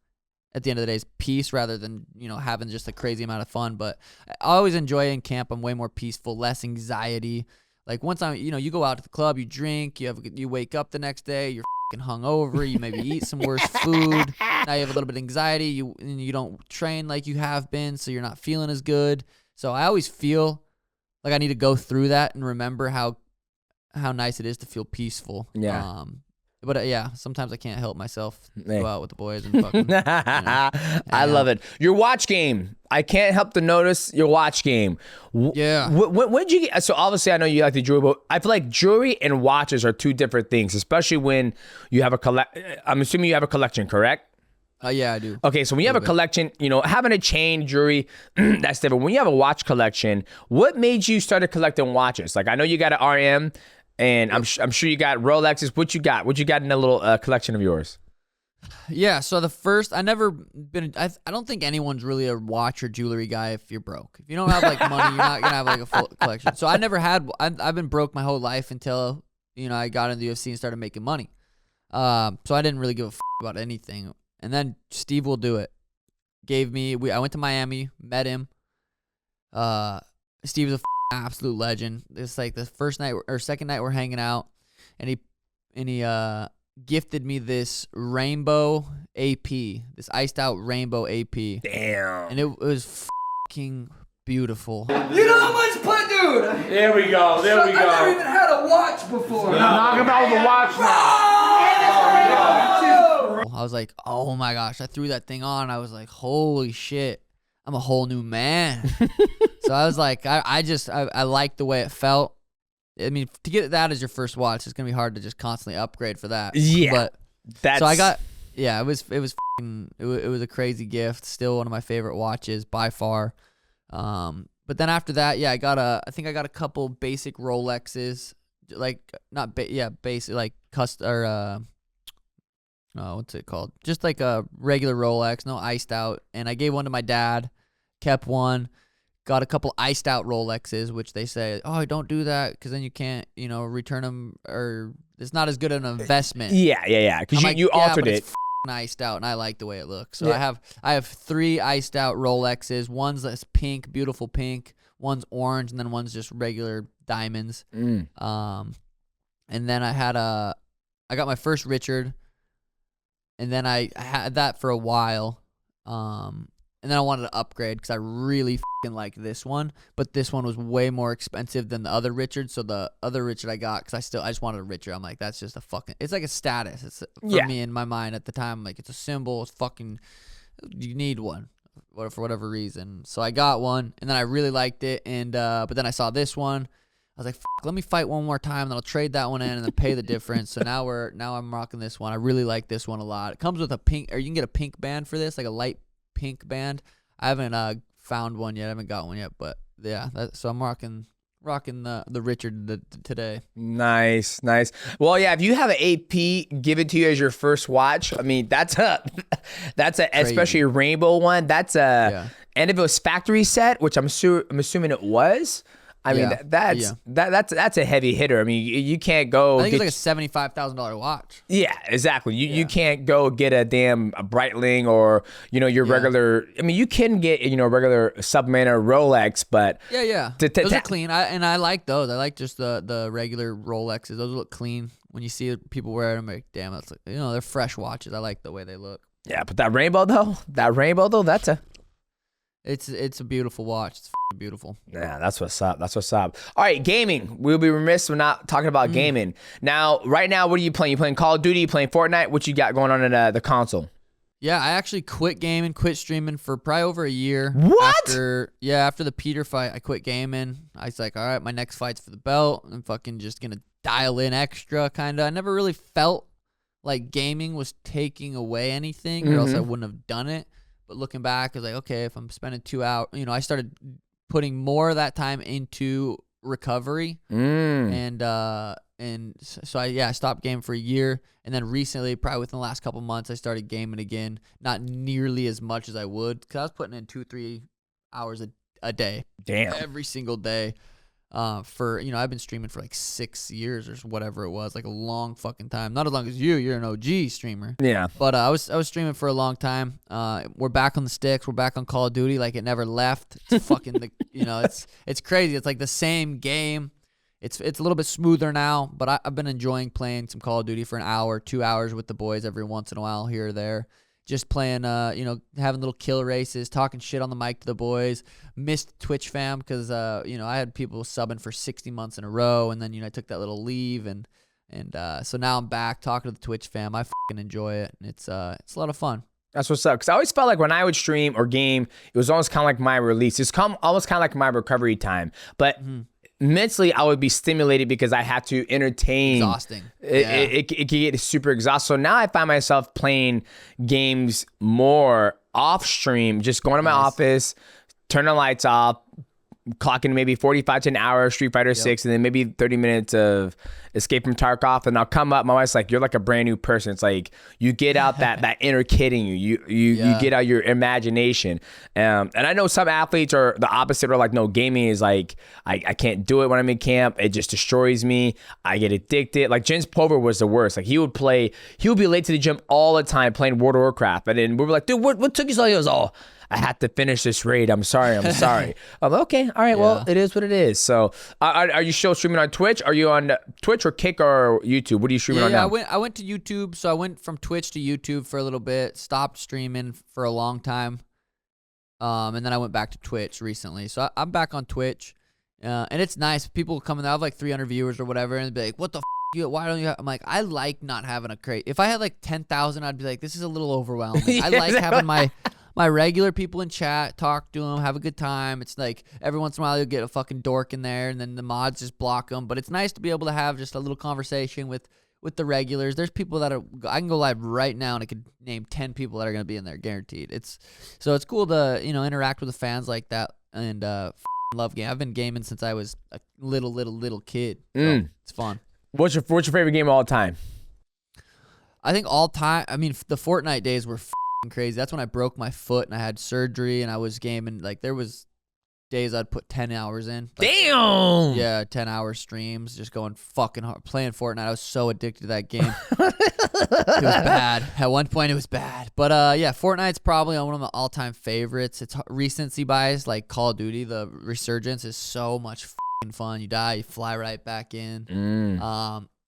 At the end of the day, is peace rather than having just a crazy amount of fun. But I always enjoy in camp. I'm way more peaceful, less anxiety. Like once you go out to the club, you drink, you wake up the next day, you're hungover, you maybe eat some worse food. Now you have a little bit of anxiety. You don't train like you have been, so you're not feeling as good. So I always feel like I need to go through that and remember how nice it is to feel peaceful. Yeah. But sometimes I can't help myself. Go out with the boys and fucking. I love it. Your watch game. I can't help to notice your watch game. Yeah. When did you get? So obviously I know you like the jewelry, but I feel like jewelry and watches are two different things, especially when you have I'm assuming you have a collection, correct? Yeah, I do. Okay, so when you have a collection, having a chain, jewelry, that's different. When you have a watch collection, what made you start collecting watches? Like I know you got an RM. And I'm sure you got Rolexes. What you got? What you got in that little collection of yours? Yeah, so the first, I never been, I don't think anyone's really a watch or jewelry guy if you're broke. If you don't have like money, you're not going to have like a full collection. So I never had, I've been broke my whole life until, I got into the UFC and started making money. So I didn't really give a about anything. And then SteveWillDoIt gave me, I went to Miami, met him. Steve is a absolute legend. It's like the first night or second night we're hanging out, and he gifted me this rainbow AP, this iced out rainbow AP. Damn. And it was fucking beautiful. You know how much put, dude? There we go. There we I never go. even had a watch before. Knock about the watch now. I was like, oh my gosh. I threw that thing on. I was like, holy shit. I'm a whole new man. So I was like, I liked the way it felt. I mean, to get that as your first watch, it's gonna be hard to just constantly upgrade for that. Yeah, but so I got, it was a crazy gift. Still one of my favorite watches by far. But then after that, I think I got a couple basic Rolexes, like basic like what's it called? Just like a regular Rolex, no iced out. And I gave one to my dad, kept one. Got a couple iced out Rolexes, which they say, oh, don't do that because then you can't, return them, or it's not as good an investment. Yeah. Because you altered but it. It's iced out, and I like the way it looks. So I have 3 iced out Rolexes. One's that's pink, beautiful pink. One's orange, and then one's just regular diamonds. And then I got my first Richard, and then I had that for a while. And then I wanted to upgrade because I really like this one, but this one was way more expensive than the other Richard. So the other Richard I got, because I just wanted a Richard. I'm like, that's just it's like a status. It's for me in my mind at the time. Like, it's a symbol. It's you need one for whatever reason. So I got one, and then I really liked it. And but then I saw this one. I was like, let me fight one more time, then I'll trade that one in and then pay the difference. So now I'm rocking this one. I really like this one a lot. It comes with a pink, or you can get a pink band for this, like a light pink band. I haven't found one yet. I haven't got one yet, but yeah. So I'm rocking the Richard today. Nice. Well, yeah. If you have an AP, give it to you as your first watch. I mean, that's especially a rainbow one. And if it was factory set, which I'm assuming it was. I mean, that's a heavy hitter. I mean, you can't go. I think it's like a $75,000 watch. Yeah, exactly. You can't go get a Breitling or your regular. I mean, you can get regular Submariner Rolex, but those are clean. I like those. I like just the regular Rolexes. Those look clean when you see people wear them. Like, damn, that's they're fresh watches. I like the way they look. Yeah, but that rainbow though, that's a. It's a beautiful watch. It's beautiful. Yeah, that's what's up. All right, gaming. We'll be remiss we're not talking about gaming. Now, right now, what are you playing? You playing Call of Duty? You playing Fortnite? What you got going on in the console? Yeah, I actually quit gaming, quit streaming for probably over a year. What? After the Peter fight, I quit gaming. I was like, all right, my next fight's for the belt. I'm fucking just going to dial in extra, kind of. I never really felt like gaming was taking away anything, or else I wouldn't have done it. But looking back, I was like, okay, if I'm spending 2 hours, I started putting more of that time into recovery, and so I stopped gaming for a year, and then recently, probably within the last couple months, I started gaming again. Not nearly as much as I would, because I was putting in 2-3 hours a day, every single day. I've been streaming for like 6 years or whatever it was, like a long fucking time. Not as long as you're an OG streamer. Yeah. But I was streaming for a long time. We're back on the sticks. We're back on Call of Duty, like it never left. It's fucking it's crazy. It's like the same game. It's a little bit smoother now, but I've been enjoying playing some Call of Duty for an hour, 2 hours with the boys every once in a while here or there. Just playing, having little kill races, talking shit on the mic to the boys. Missed Twitch fam because, I had people subbing for 60 months in a row, and then, I took that little leave, and so now I'm back talking to the Twitch fam. I fucking enjoy it, and it's a lot of fun. That's what's up. Because I always felt like when I would stream or game, it was almost kind of like my release. It's almost kind of like my recovery time. But mentally, I would be stimulated because I had to entertain. Exhausting. It could get super exhausting. So now I find myself playing games more off stream, just going to my office, turn the lights off, clocking maybe 45 to an hour Street Fighter 6, and then maybe 30 minutes of Escape from Tarkov, and I'll come up. My wife's like, "You're like a brand new person." It's like you get out that inner kid in you. You get out your imagination. And I know some athletes are the opposite. Are like, no, gaming is like I can't do it when I'm in camp. It just destroys me. I get addicted. Like Jens Pulver was the worst. Like he would be late to the gym all the time playing World of Warcraft, and then we were like, "Dude, what took you so long?" He was all, "I had to finish this raid. I'm sorry. I'm like, okay, all right. Well, it is what it is. So, are you still streaming on Twitch? Are you on Twitch or Kick or YouTube? What are you streaming on now? I went to YouTube. So I went from Twitch to YouTube for a little bit. Stopped streaming for a long time, and then I went back to Twitch recently. So I'm back on Twitch, and it's nice. People come in. I have like 300 viewers or whatever, and be like, "What the f you? Why don't you?" I'm like, I like not having a crate. If I had like 10,000, I'd be like, "This is a little overwhelming." I like having my regular people in chat, talk to them, have a good time. It's like every once in a while you'll get a fucking dork in there, and then the mods just block them. But it's nice to be able to have just a little conversation with the regulars. There's people that I can go live right now, and I could name 10 people that are going to be in there, guaranteed. It's cool to interact with the fans like that, and love game. I've been gaming since I was a little kid. So it's fun. What's your favorite game of all time? I think all time. I mean, the Fortnite days were crazy. That's when I broke my foot and I had surgery and I was gaming. Like there was days I'd put 10 hours in. Like, damn. Yeah, 10-hour streams, just going fucking hard, playing Fortnite. I was so addicted to that game. It was bad. At one point, it was bad. But yeah, Fortnite's probably one of my all-time favorites. It's recency bias, like Call of Duty. The resurgence is so much fun. You die, you fly right back in.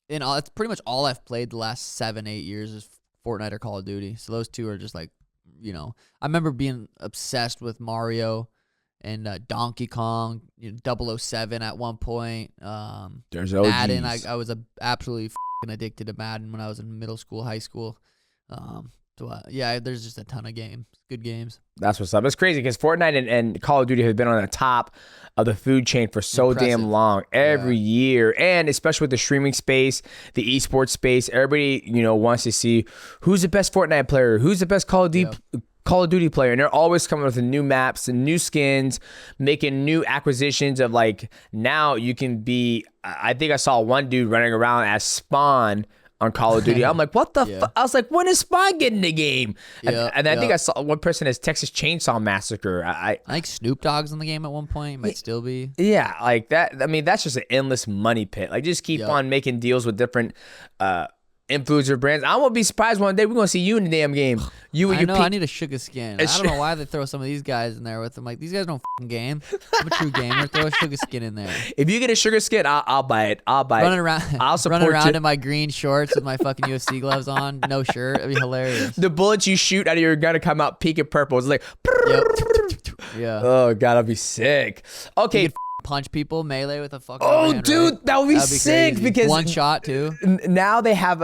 It's pretty much all I've played the last 7-8 years is Fortnite or Call of Duty. So those two are just like, I remember being obsessed with Mario and Donkey Kong, 007 at one point. There's OGs. Madden. I was absolutely addicted to Madden when I was in middle school, high school. Yeah, there's just a ton of games, good games. That's what's up. It's crazy because Fortnite and Call of Duty have been on the top of the food chain for so damn long, every year, and especially with the streaming space, the esports space. Everybody, wants to see who's the best Fortnite player, who's the best Call of Duty player, and they're always coming with new maps and new skins, making new acquisitions of like now you can be. I think I saw one dude running around as Spawn on Call of Duty. I'm like, what the fuck? I was like, when is Spawn getting the game? And I think I saw one person as Texas Chainsaw Massacre. I think Snoop Dogg's in the game at one point. Might still be. Yeah, like that. I mean, that's just an endless money pit. Like, just keep on making deals with different influencer brands. I won't be surprised one day we're gonna see you in the damn game. I need a Suga skin. I don't know why they throw some of these guys in there with them. Like, these guys don't fucking game. I'm a true gamer. Throw a Suga skin in there. If you get a Suga skin, I'll buy it. Running around, I'll support running around you. in my green shorts with my fucking UFC gloves on, no shirt. It'd be hilarious. The bullets you shoot out of your gun to come out peak purple. It's like, yeah. Oh god, that'd be sick. Okay. Punch people melee with a fucking dude, that would be sick crazy. because one shot too. Now they have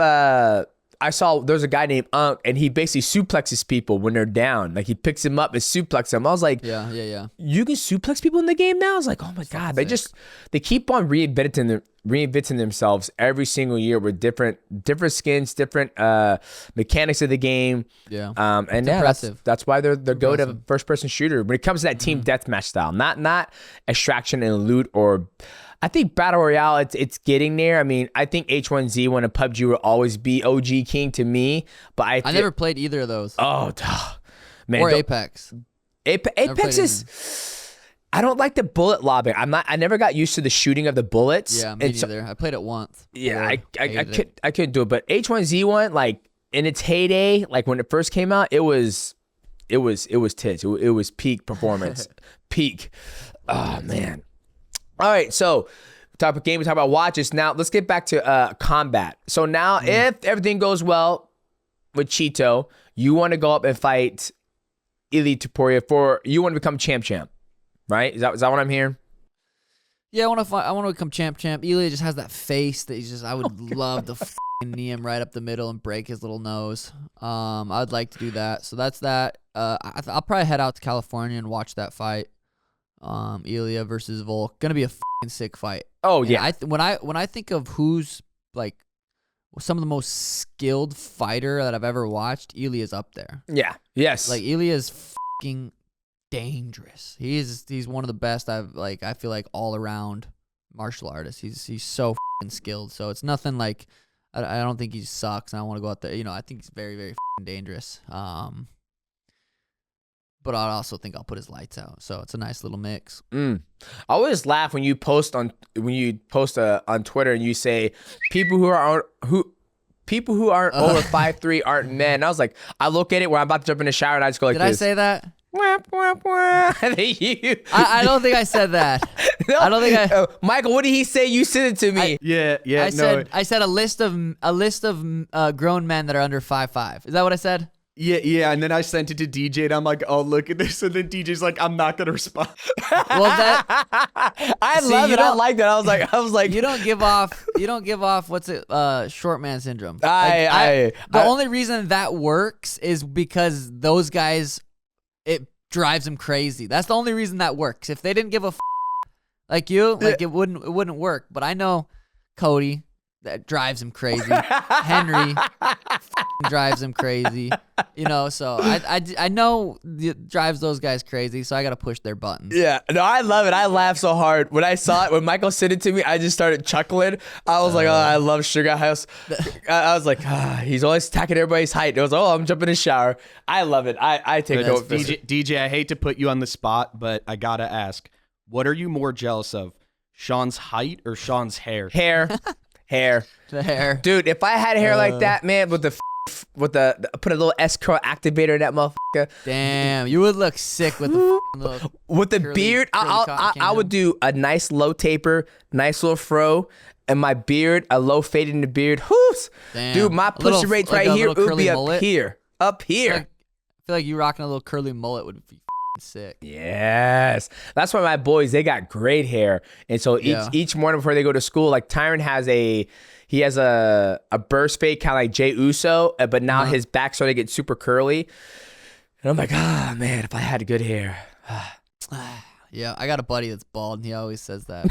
I saw there's a guy named Unk and he basically suplexes people when they're down. Like he picks them up and suplexes them. I was like, yeah. You can suplex people in the game now? I was like, oh my god, they keep on reinventing themselves every single year with different skins, different mechanics of the game. Yeah. And that's why they're go to first person shooter when it comes to that team deathmatch style, not extraction and loot or. I think Battle Royale, it's getting there. I mean, I think H1Z1 and PUBG will always be OG king to me, but I never played either of those. Oh, man. Or Apex. Apex is... I don't like the bullet lobbing. I never got used to the shooting of the bullets. Yeah, me neither. I played it once. Yeah, I couldn't do it. But H1Z1, like, in its heyday, like when it first came out, it was tits. It was peak performance. Peak. Oh, man. All right, so talk about game, we talk about watches. Now let's get back to combat. So now, if everything goes well with Chito, you want to go up and fight Ilia Topuria you want to become champ, right? Is that what I'm hearing? Yeah, I want to become champ. Illia just has that face that I would love to knee him right up the middle and break his little nose. I'd like to do that. So that's that. I'll probably head out to California and watch that fight. Illia versus Volk, gonna be a fucking sick fight. Oh yeah. And when I think of who's like some of the most skilled fighter that I've ever watched, Illia's up there. Yeah. Yes. Like Illia's fucking dangerous. He's one of the best I feel like all around martial artist. He's so skilled. So it's nothing like I don't think he sucks. And I want to go out there. I think he's very, very dangerous. But I also think I'll put his lights out. So it's a nice little mix. I always laugh when you post on Twitter and you say people who aren't over 5'3" aren't men. And I was like, I look at it when I'm about to jump in the shower and I just go like Did this. I say that? And then you. I don't think I said that. No, I don't think I. Michael, what did he say? You sent it to me. I said a list of grown men that are under 5'5". Is that what I said? Yeah, and then I sent it to DJ, and I'm like, "Oh, look at this!" And then DJ's like, "I'm not gonna respond." Well, I love it. I like that. I was like, you don't give off what's it? Short man syndrome. The only reason that works is because those guys, it drives them crazy. That's the only reason that works. If they didn't give a like you, like it wouldn't work. But I know Cody. That drives him crazy. Henry drives him crazy. So I know it drives those guys crazy, so I got to push their buttons. Yeah, no, I love it. I laughed so hard. When I saw it, when Michael sent it to me, I just started chuckling. I was like, oh, I love Sugar House. I was like, he's always attacking everybody's height. It was, I'm jumping in the shower. I love it. I take no DJ, I hate to put you on the spot, but I got to ask, what are you more jealous of, Sean's height or Sean's hair? Hair. The hair. Dude, if I had hair like that, man, with the put a little S curl activator in that motherfucker. Damn, you would look sick with the little with the curly, beard. I would do a nice low taper, nice little fro, and my beard, a low fade in the beard. Whoos. Damn. Dude, my pussy rates right here would be mullet. up here. I feel like you rocking a little curly mullet would be sick. Yes, that's why my boys, they got great hair, and so each morning before they go to school, like Tyron has a burst fade kind of like Jey Uso, but now his back started to get super curly, and I'm like, man, if I had good hair. Yeah, I got a buddy that's bald, and he always says that.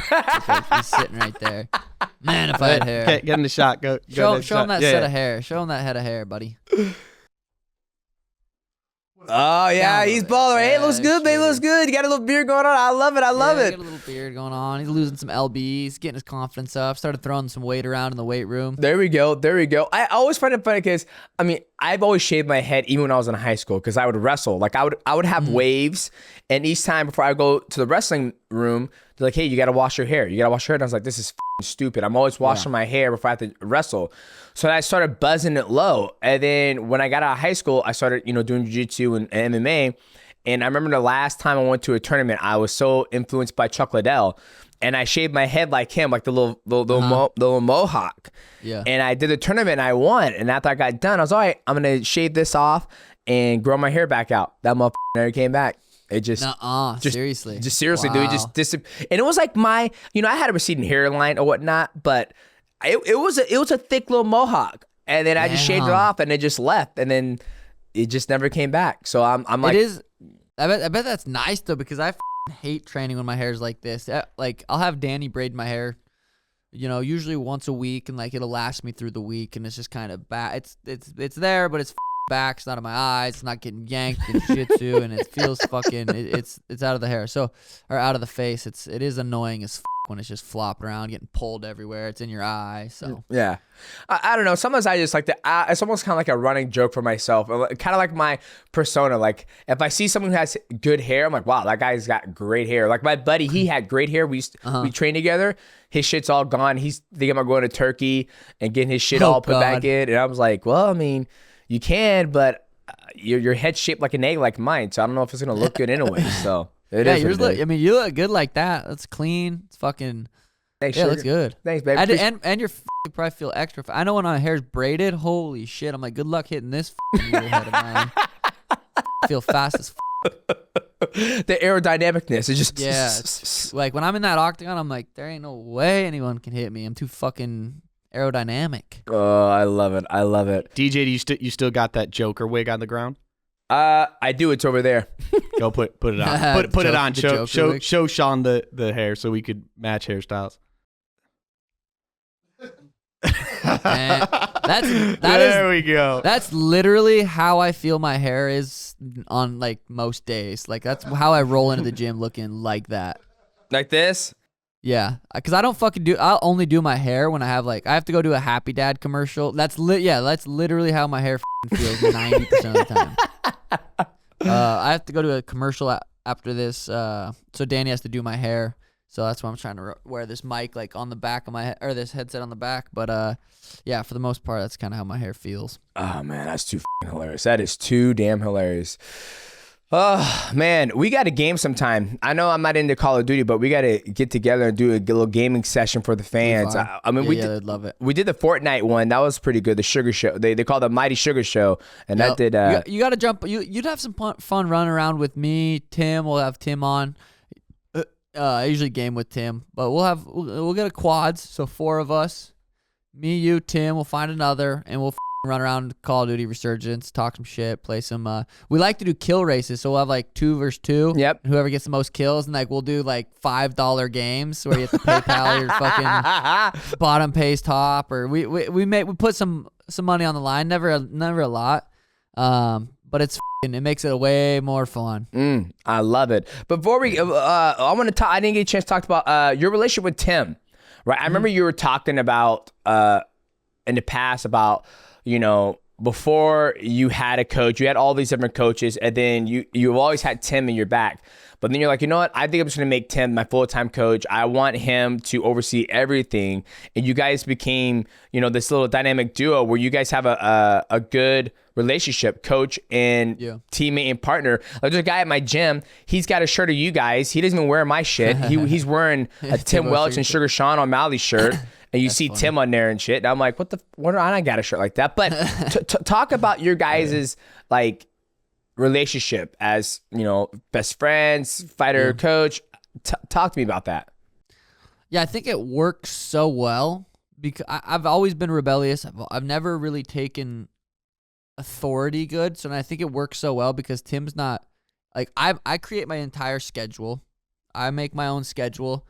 He's sitting right there. Man, if I had hair. Okay, get in the shot. Go. Show him that set of hair. Show him that head of hair, buddy. Oh yeah, he's bald. Hey, it looks good, babe. Looks good. You got a little beard going on. I love it. I love it. Got a little beard going on. He's losing some lbs, getting his confidence up. Started throwing some weight around in the weight room. There we go. I always find it funny because I've always shaved my head even when I was in high school because I would wrestle. Like I would have waves, and each time before I go to the wrestling room, they're like, "Hey, you got to wash your hair. You got to wash your hair." And I was like, "This is stupid. I'm always washing my hair before I have to wrestle." So I started buzzing it low. And then when I got out of high school, I started, doing jiu-jitsu and MMA. And I remember the last time I went to a tournament, I was so influenced by Chuck Liddell. And I shaved my head like him, like the little mohawk. Yeah. And I did the tournament and I won. And after I got done, I was all right, I'm going to shave this off and grow my hair back out. That motherfucker never came back. It just, seriously. Just seriously, dude. It just disappeared. And it was like I had a receding hairline or whatnot, but it was a thick little mohawk, and then I just shaved it off, and it just left, and then it just never came back. So I'm like, it is. I bet that's nice though, because I hate training when my hair's like this. Like I'll have Danny braid my hair, usually once a week, and like it'll last me through the week, and it's just kind of bad. It's there, but it's back. It's not in my eyes. It's not getting yanked in jiu-jitsu, and it feels it's out of the hair. Or out of the face. It is annoying as when it's just flopping around, getting pulled everywhere. It's in your eye. So yeah, I don't know. Sometimes I just like to. It's almost kind of like a running joke for myself. Kind of like my persona. Like if I see someone who has good hair, I'm like, wow, that guy's got great hair. Like my buddy, he had great hair. We trained together. His shit's all gone. He's thinking about going to Turkey and getting his shit all put back in. And I was like, well, you can, but your head's shaped like an egg like mine, so I don't know if it's gonna look good anyway. So yours look. You look good like that. That's clean. It's fucking. Thanks, it looks good. Thanks, baby. And your probably feel extra. I know when my hair's braided, holy shit! I'm like, good luck hitting this little head of mine. I feel fast as. The aerodynamicness is just like when I'm in that octagon, I'm like, there ain't no way anyone can hit me. I'm too fucking aerodynamic. Oh, I love it. DJ, do you still got that Joker wig on the ground? I do. It's over there. Go put it on. Put it on. Show Sean the hair so we could match hairstyles. And we go. that's literally how I feel my hair is on like most days. Like that's how I roll into the gym looking like that. Like this? Yeah, because I don't fucking do. I'll only do my hair when I have to go do a Happy Dad commercial. That's literally how my hair feels 90% of the time. I have to go to a commercial after this, so Danny has to do my hair. So that's why I'm trying to wear this mic like on the back of my head, or this headset on the back. But yeah, for the most part, that's kind of how my hair feels. Oh man, that's too hilarious. That is too damn hilarious. Oh man, we got a game sometime. I know I'm not into Call of Duty, but we got to get together and do a little gaming session for the fans. I mean, they'd love it. We did the Fortnite one. That was pretty good. The Sugar Show. They called it Mighty Sugar Show, and that did. You got to jump. You'd have some fun running around with me, Tim. We'll have Tim on. I usually game with Tim, but we'll get a quads. So 4 of us, me, you, Tim. We'll find another, and we'll run around Call of Duty Resurgence, talk some shit, play some. We like to do kill races, so we'll have like 2 versus 2. Yep. And whoever gets the most kills, and like we'll do like $5 games where you have to PayPal your fucking bottom pays top, or we put some money on the line. Never a lot. But it makes it way more fun. I love it. Before we, I want to talk. I didn't get a chance to talk about your relationship with Tim, right? I remember you were talking about in the past about, before you had a coach, you had all these different coaches, and then you've always had Tim in your back. But then you're like, you know what? I think I'm just going to make Tim my full-time coach. I want him to oversee everything. And you guys became, this little dynamic duo where you guys have a good relationship, coach and teammate and partner. Like, there's a guy at my gym. He's got a shirt of you guys. He doesn't even wear my shit. He's wearing a Tim Welch and Sugar Sean O'Malley shirt. And you see funny. Tim on there and shit. And I'm like, what I got a shirt like that. But talk about your guys' like relationship as, best friends, fighter, coach. Talk to me about that. Yeah, I think it works so well because I've always been rebellious. I've never really taken authority good. So I think it works so well because Tim's not like, I create my entire schedule. I make my own schedule.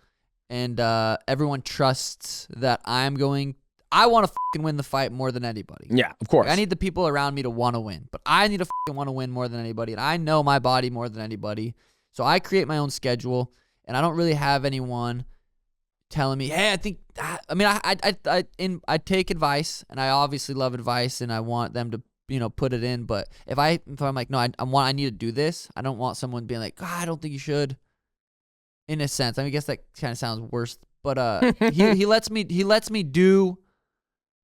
And everyone trusts that I want to fucking win the fight more than anybody. Yeah, of course. Like, I need the people around me to want to win, but I need to fucking want to win more than anybody. And I know my body more than anybody. So I create my own schedule, and I don't really have anyone telling me, hey, I think, I take advice, and I obviously love advice, and I want them to, put it in. But if I'm like, no, I need to do this, I don't want someone being like, I don't think you should. In a sense, I guess that kind of sounds worse, but he lets me do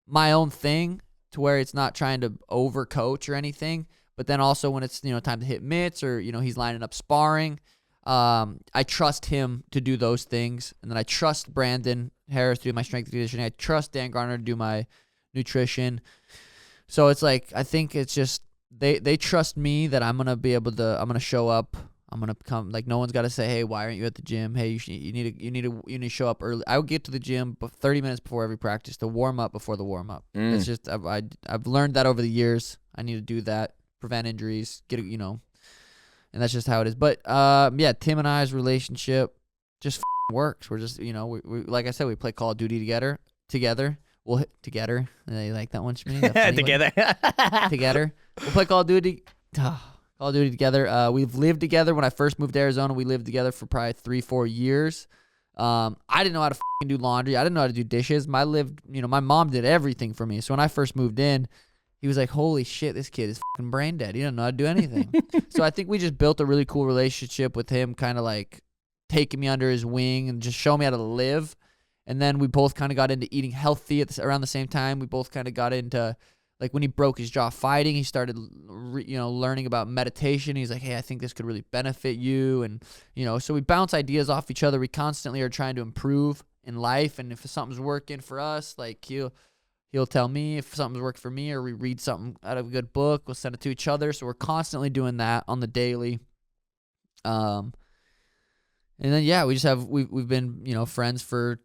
my own thing to where it's not trying to overcoach or anything. But then also when it's time to hit mitts or he's lining up sparring, I trust him to do those things, and then I trust Brandon Harris to do my strength and conditioning. I trust Dan Garner to do my nutrition. So it's like I think it's just they trust me that I'm gonna show up. I'm gonna come. Like no one's got to say, "Hey, why aren't you at the gym? Hey, you need to show up early." I would get to the gym 30 minutes before every practice to warm up before the warm up. It's just I've learned that over the years. I need to do that, prevent injuries, and that's just how it is. But yeah, Tim and I's relationship just works. We're just we like I said, we play Call of Duty together. We'll hit together. They like that one, Shmini? Together. Together. We'll play Call of Duty. Call of Duty together. We've lived together. When I first moved to Arizona, we lived together for probably 3-4 years. I didn't know how to do laundry. I didn't know how to do dishes. My mom did everything for me. So when I first moved in, he was like, holy shit, this kid is brain dead. He doesn't know how to do anything. So I think we just built a really cool relationship with him, kind of like taking me under his wing and just showing me how to live. And then we both kind of got into eating healthy around the same time. We both kind of got into, like when he broke his jaw fighting, he started, learning about meditation. He's like, hey, I think this could really benefit you. And, so we bounce ideas off each other. We constantly are trying to improve in life. And if something's working for us, like he'll tell me if something's working for me, or we read something out of a good book, we'll send it to each other. So we're constantly doing that on the daily. And then, yeah, we've been, friends for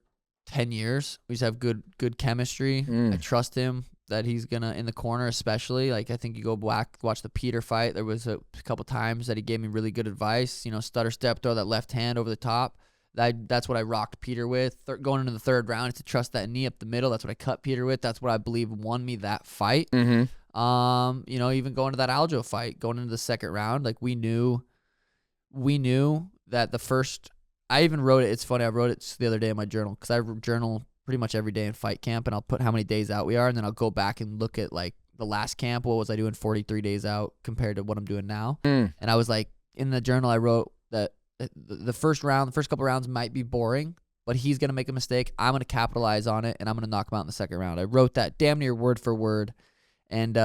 10 years. We just have good chemistry. I trust him that he's gonna, in the corner especially, like I think you go back, watch the Peter fight, there was a couple times that he gave me really good advice, stutter step, throw that left hand over the top. That's what I rocked Peter with going into the third round. It's to trust that knee up the middle. That's what I cut Peter with. That's what I believe won me that fight. Mm-hmm. You know, even going to that Aljo fight, going into the second round, like we knew that the first. I even wrote it. It's funny. I wrote it the other day in my journal because I journal pretty much every day in fight camp, and I'll put how many days out we are, and then I'll go back and look at like the last camp. What was I doing 43 days out compared to what I'm doing now? And I was like, in the journal, I wrote that the first couple rounds might be boring, but he's gonna make a mistake. I'm gonna capitalize on it, and I'm gonna knock him out in the second round. I wrote that damn near word for word, and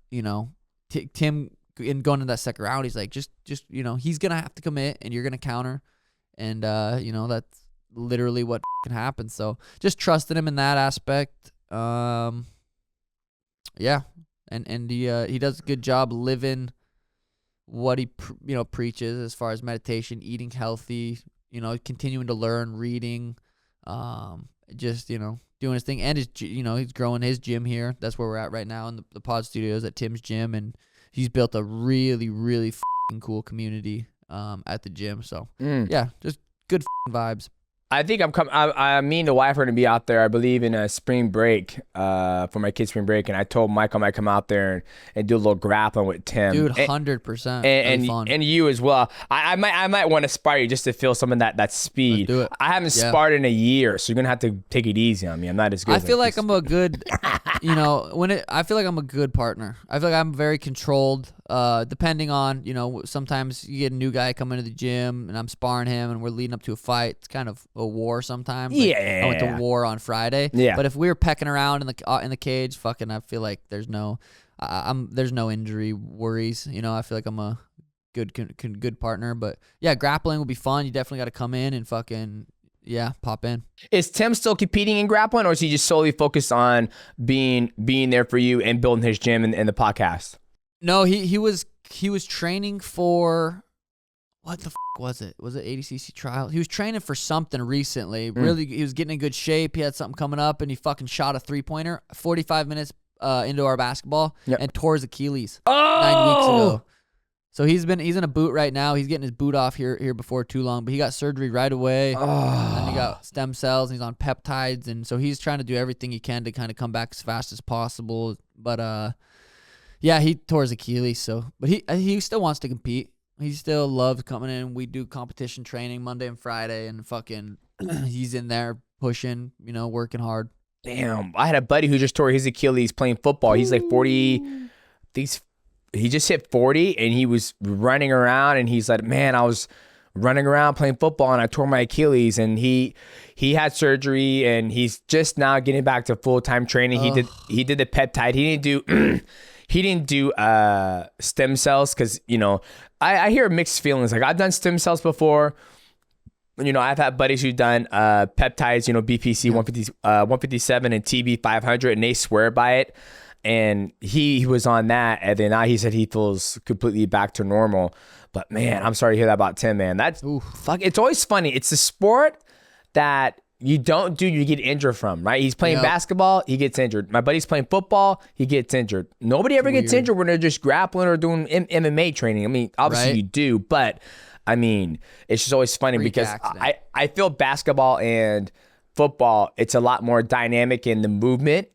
you know, Tim in going into that second round, he's like, just you know, he's gonna have to commit, and you're gonna counter. And, you know, that's literally what can happen. So just trusting him in that aspect. Yeah. And he does a good job living what he, preaches as far as meditation, eating healthy, you know, continuing to learn, reading, just, you know, doing his thing. And, he's growing his gym here. That's where we're at right now in the pod studios at Tim's gym. And he's built a really, really cool community at the gym. So yeah, just good vibes. I think me and the wife are going to be out there, I believe, in a spring break for my kids' spring break. And I told Michael I might come out there and do a little grappling with Tim. Dude, 100%. And you as well. I might want to spar you just to feel some of that speed. Let's do it. I haven't sparred in a year, so you're going to have to take it easy on me. I'm not as good. I feel like I'm a good, I feel like I'm a good partner. I feel like I'm very controlled. Depending on, you know, sometimes you get a new guy coming to the gym and I'm sparring him and we're leading up to a fight. It's kind of a war sometimes. Like, yeah. I went to war on Friday. Yeah. But if we were pecking around in the cage, fucking, I feel like there's no injury worries. You know, I feel like I'm a good partner. But yeah, grappling will be fun. You definitely got to come in and fucking. Yeah, pop in. Is Tim still competing in grappling, or is he just solely focused on being there for you and building his gym and the podcast? No, he was training for what the was it? Was it ADCC trial? He was training for something recently. Really, he was getting in good shape. He had something coming up, and he fucking shot a 3-pointer 45 minutes into our basketball and tore his Achilles 9 weeks ago. So he's in a boot right now. He's getting his boot off here before too long, but he got surgery right away. And then he got stem cells. And he's on peptides, and so he's trying to do everything he can to kind of come back as fast as possible. But yeah, he tore his Achilles. So, but he still wants to compete. He still loves coming in. We do competition training Monday and Friday, and fucking he's in there pushing, you know, working hard. Damn, I had a buddy who just tore his Achilles playing football. He's like 40. He just hit 40, and he was running around, and he's like, man, I was running around playing football, and I tore my Achilles. And he had surgery, and he's just now getting back to full-time training. He did the peptide. He didn't do stem cells because, you know, I hear mixed feelings. Like, I've done stem cells before. You know, I've had buddies who've done peptides, you know, BPC 157 and TB 500, and they swear by it. And he was on that, and then now he said he feels completely back to normal. But man, I'm sorry to hear that about Tim, man. That's fuck. It's always funny. It's a sport that you don't do, you get injured from, right? He's playing basketball, he gets injured. My buddy's playing football, he gets injured. Nobody ever gets injured when they're just grappling or doing MMA training. I mean, obviously you do, but I mean, it's just always funny because I feel basketball and football, it's a lot more dynamic in the movement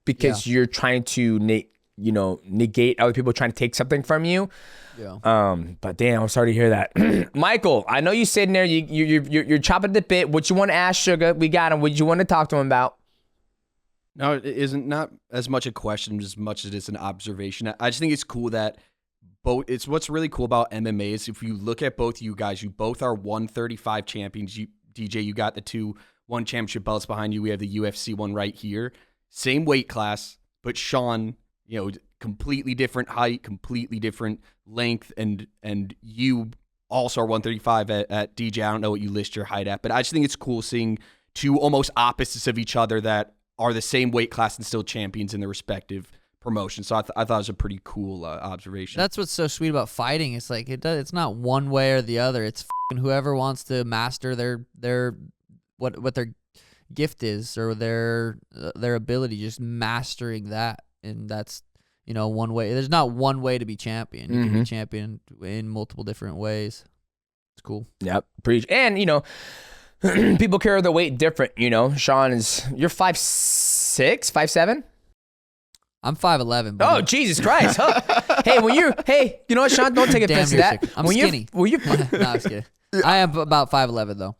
because you're trying to negate other people trying to take something from you. Yeah. But damn, I'm sorry to hear that. Michael, I know you sitting there, you're chopping the bit. What you want to ask Suga? We got him. What you want to talk to him about? No, it isn't not as much a question as much as it's an observation. I just think it's cool that it's what's really cool about MMA is if you look at both you guys, you both are 135 champions. DJ, you got the 2 1 championship belts behind you. We have the UFC one right here. Same weight class, but Sean, you know, completely different height, completely different length, and you also are 135 at DJ. I don't know what you list your height at, but I just think it's cool seeing 2 almost opposites of each other that are the same weight class and still champions in their respective promotions. So I thought it was a pretty cool observation. That's what's so sweet about fighting. It's like it's not one way or the other. It's whoever wants to master their what their gift is or their ability, just mastering that, and that's, you know, one way. There's not one way to be champion. You can be champion in multiple different ways. It's cool. Yep, preach. And you know, people carry the weight different, you know. Sean you're 5'6", 5'7"? I'm 5'11". Oh, Jesus Christ. Huh? Hey, you know what, Sean? Don't take offense to that. I'm skinny. No, I was kidding. I am about 5'11" though.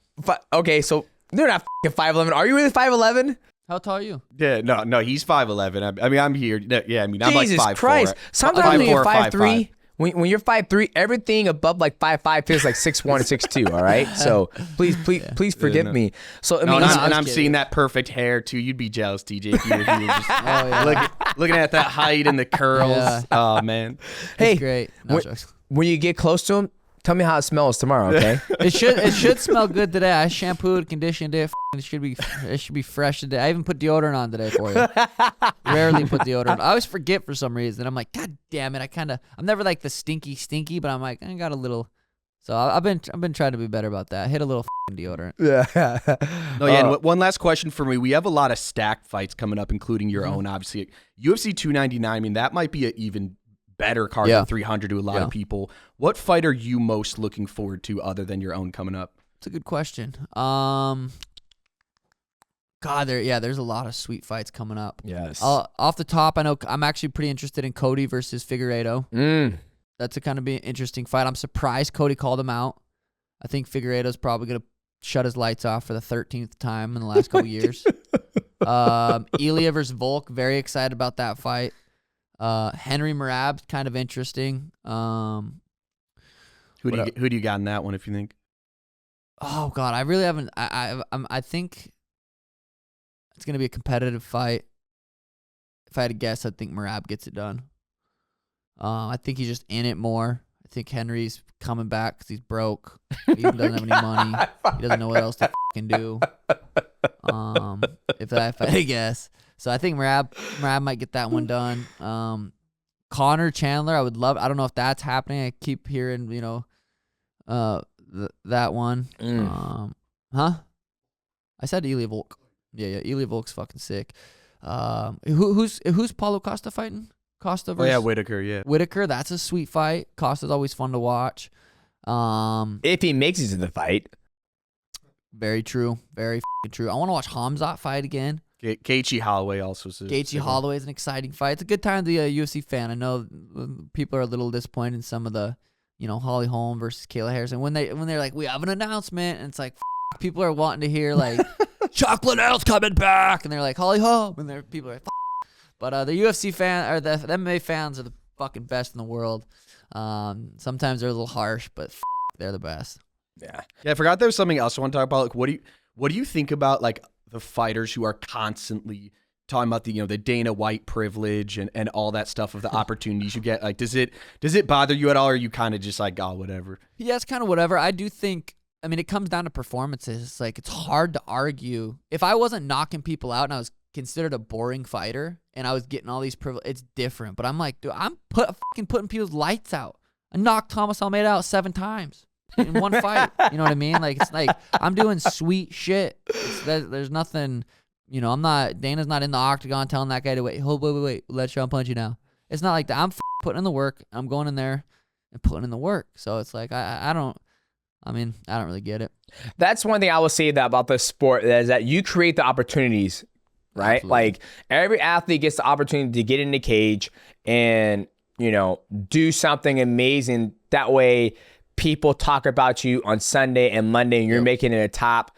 Okay, so you're not 5'11". Are you really 5'11"? How tall are you? Yeah, no, he's 5'11". I mean, I'm here. Yeah, I mean, I'm Jesus like 5'4". Christ. Sometimes when you're 5'4", 5'3", when you're 5'3", everything above like 5'5" feels like 6'1" and 6'2", all right? So please forgive me. So I mean, I'm seeing that perfect hair too. You'd be jealous, TJ, if you were just looking at that height and the curls. Yeah. Oh man. Hey, great. When you get close to him, tell me how it smells tomorrow, okay? It should smell good today. I shampooed, conditioned it. It should be fresh today. I even put deodorant on today for you. Rarely put deodorant. I always forget for some reason. I'm like, God damn it! I'm never like the stinky, but I'm like, I got a little. So I've been trying to be better about that. Hit a little deodorant. Yeah. No, yeah. And one last question for me. We have a lot of stacked fights coming up, including your own. Obviously, UFC 299. I mean, that might be an even better card than 300 to a lot of people. What fight are you most looking forward to other than your own coming up? It's a good question. There's a lot of sweet fights coming up. Yes. Off the top, I know I'm actually pretty interested in Cody versus Figueiredo. That's a kind of be an interesting fight. I'm surprised Cody called him out. I think Figueiredo's probably going to shut his lights off for the 13th time in the last couple years. Ilia versus Volk, very excited about that fight. Henry Merab, kind of interesting. Who do you got in that one, if you think? Oh God, I really haven't. I think it's gonna be a competitive fight. If I had to guess, I think Merab gets it done. I think he's just in it more. I think Henry's coming back because he's broke. He doesn't have any money. He doesn't know what else to fucking do. If I had to guess. So I think Merab might get that one done. Connor Chandler, I don't know if that's happening. I keep hearing, that one. I said Ilya Volk. Yeah, Ilya Volk's fucking sick. Who's Paulo Costa fighting? Costa versus Whitaker, yeah. Whitaker, that's a sweet fight. Costa's always fun to watch. If he makes it to the fight. Very true. Very fucking true. I want to watch Hamzat fight again. Gaethje Holloway also. Gaethje Holloway is an exciting fight. It's a good time to be a UFC fan. I know people are a little disappointed in some of the, Holly Holm versus Kayla Harrison. When they're like, we have an announcement, and it's like, people are wanting to hear like, Chocolate L's coming back, and they're like, Holly Holm, and people are like, but the UFC fan or the MMA fans are the fucking best in the world. Sometimes they're a little harsh, but they're the best. Yeah. I forgot there was something else I want to talk about. Like, what do you think about like the fighters who are constantly talking about the Dana White privilege and all that stuff of the opportunities you get? Like, does it bother you at all, or are you kind of just like, oh, whatever? Yeah, it's kind of whatever. I do think. I mean, it comes down to performances. It's like, it's hard to argue. If I wasn't knocking people out and I was considered a boring fighter and I was getting all these privileges, it's different. But I'm like, dude, I'm fucking putting people's lights out. I knocked Thomas Almeida out 7 times in one fight. You know what I mean? Like, it's like, I'm doing sweet shit. There's nothing, Dana's not in the octagon telling that guy to wait, let Sean punch you now. It's not like that. I'm putting in the work. I'm going in there and putting in the work. So it's like, I don't really get it. That's one thing I will say about the sport is that you create the opportunities, right? Absolutely. Like, every athlete gets the opportunity to get in the cage and, do something amazing. That way people talk about you on Sunday and Monday, and you're making it a top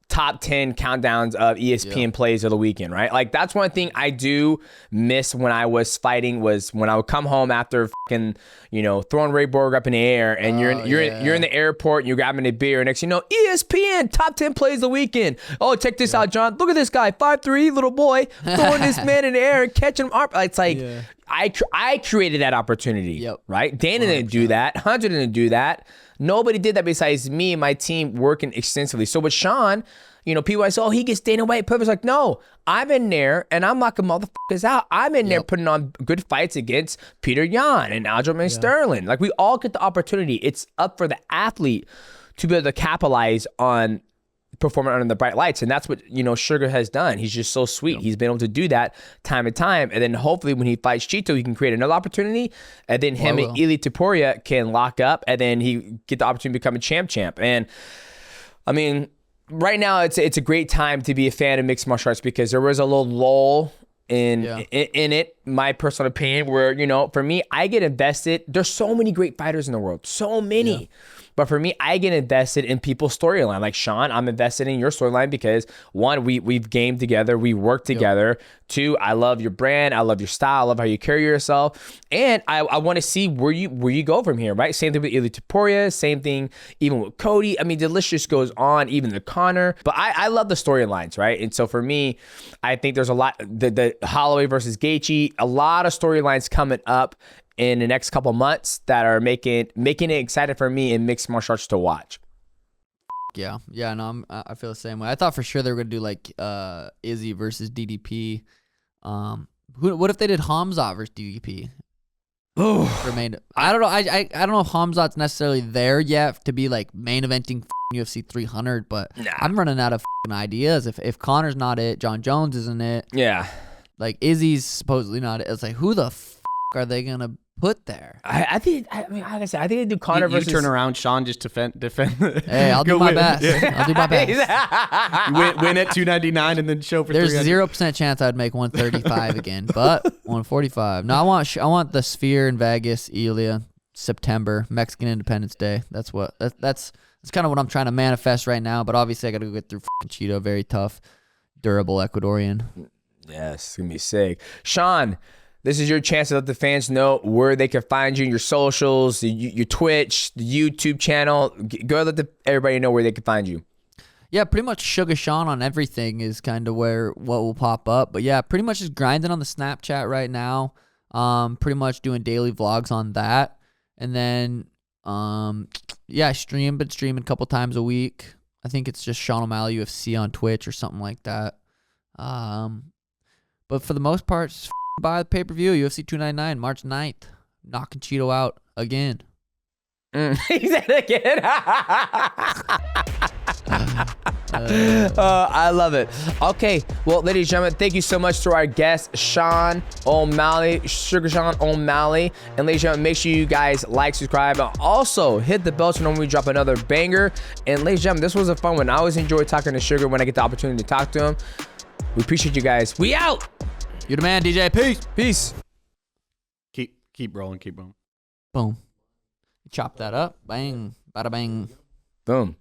10 countdowns of ESPN plays of the weekend, right? Like, that's one thing I do miss when I was fighting, was when I would come home after fucking, throwing Ray Borg up in the air, and you're in the airport and you're grabbing a beer, and next ESPN top 10 plays of the weekend. Oh, check this out, John. Look at this guy, 5'3", little boy, throwing this man in the air and catching him up. It's like, I created that opportunity, right? Dana 100%. Didn't do that. Hunter didn't do that. Nobody did that besides me and my team working extensively. So with Sean, people say, oh, he gets Dana White privilege. Like, no, I'm in there and I'm knocking motherfuckers out. I'm in there putting on good fights against Peter Yan and Aljamain Sterling. Like, we all get the opportunity. It's up for the athlete to be able to capitalize on performing under the bright lights. And that's what, Sugar has done. He's just so sweet. He's been able to do that time and time. And then hopefully when he fights Chito, he can create another opportunity. And then him and Ilia Topuria can lock up, and then he get the opportunity to become a champ. And I mean, right now it's a great time to be a fan of mixed martial arts because there was a little lull in it, my personal opinion, where, you know, for me, I get invested. There's so many great fighters in the world, so many. Yeah. But for me, I get invested in people's storyline. Like Sean, I'm invested in your storyline because one, we've gamed together, we work together. Yep. Two, I love your brand, I love your style, I love how you carry yourself, and I want to see where you go from here, right? Same thing with Ilia Topuria, same thing even with Cody. I mean, the list just goes on, even the Connor. But I love the storylines, right? And so for me, I think there's a lot. The Holloway versus Gaethje, a lot of storylines coming up in the next couple months that are making it exciting for me in mixed martial arts to watch. Yeah, no, I feel the same way. I thought for sure they were gonna do like Izzy versus DDP. What if they did Hamzat versus DDP? I don't know. I don't know if Hamzat's necessarily there yet to be like main eventing UFC 300, but I'm running out of ideas. If Connor's not it, John Jones isn't it. Yeah, like Izzy's supposedly not it. It's like who the are they gonna put there? I think, I mean, like I said, I think they do Connor versus. You turn around, Sean, just defend. Hey, I'll do my best. Yeah. I'll do my best. win at 299 and then show for. There's 0% chance I'd make 135 again, but 145. No, I want the Sphere in Vegas, Ilia, September, Mexican Independence Day. That's kind of what I'm trying to manifest right now. But obviously, I got to go get through Chito, very tough, durable Ecuadorian. Yes, it's gonna be sick, Sean. This is your chance to let the fans know where they can find you, your socials, your Twitch, the YouTube channel. Go let everybody know where they can find you. Yeah, pretty much Suga Sean on everything is kind of what will pop up. But yeah, pretty much just grinding on the Snapchat right now. Pretty much doing daily vlogs on that. And then, yeah, I stream a couple times a week. I think it's just Sean O'Malley UFC on Twitch or something like that. But for the most part, just buy the pay-per-view, UFC 299, March 9th. Knocking Chito out again. He said again. I love it. Okay, well, ladies and gentlemen, thank you so much to our guest, Sean O'Malley, Suga Sean O'Malley. And ladies and gentlemen, make sure you guys like, subscribe, and also hit the bell to know when we drop another banger. And ladies and gentlemen, this was a fun one. I always enjoy talking to Suga when I get the opportunity to talk to him. We appreciate you guys. We out. You're the man, DJ. Peace. Keep rolling. Boom. Chop that up. Bang. Bada bang. Boom.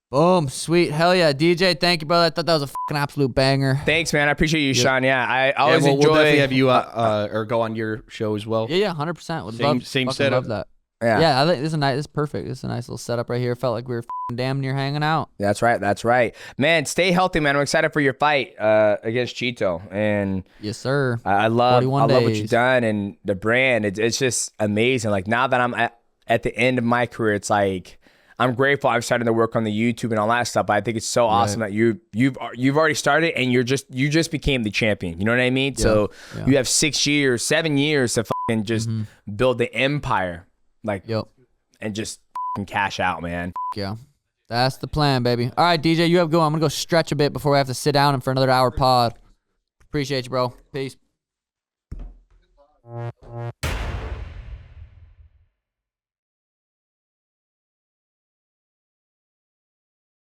Boom. Sweet. Hell yeah. DJ, thank you, brother. I thought that was a fucking absolute banger. Thanks, man. I appreciate you, Sean. Yeah, I always enjoy. We'll definitely have you or go on your show as well. Yeah, 100%. Same setup. Love that. Yeah, I think this is perfect. This is a nice little setup right here. Felt like we were damn near hanging out. That's right. Man, stay healthy, man. I'm excited for your fight against Chito. And yes, sir. I love what you've done and the brand. It's just amazing. Like now that I'm at the end of my career, it's like I'm grateful I've started to work on the YouTube and all that stuff. But I think it's so awesome that you've already started and you just became the champion. You know what I mean? Yeah. So you have 7 years to fucking just build the empire. Like, and just cash out, man. Yeah. That's the plan, baby. All right, DJ, you have to go. I'm going to go stretch a bit before we have to sit down for another hour pod. Appreciate you, bro. Peace.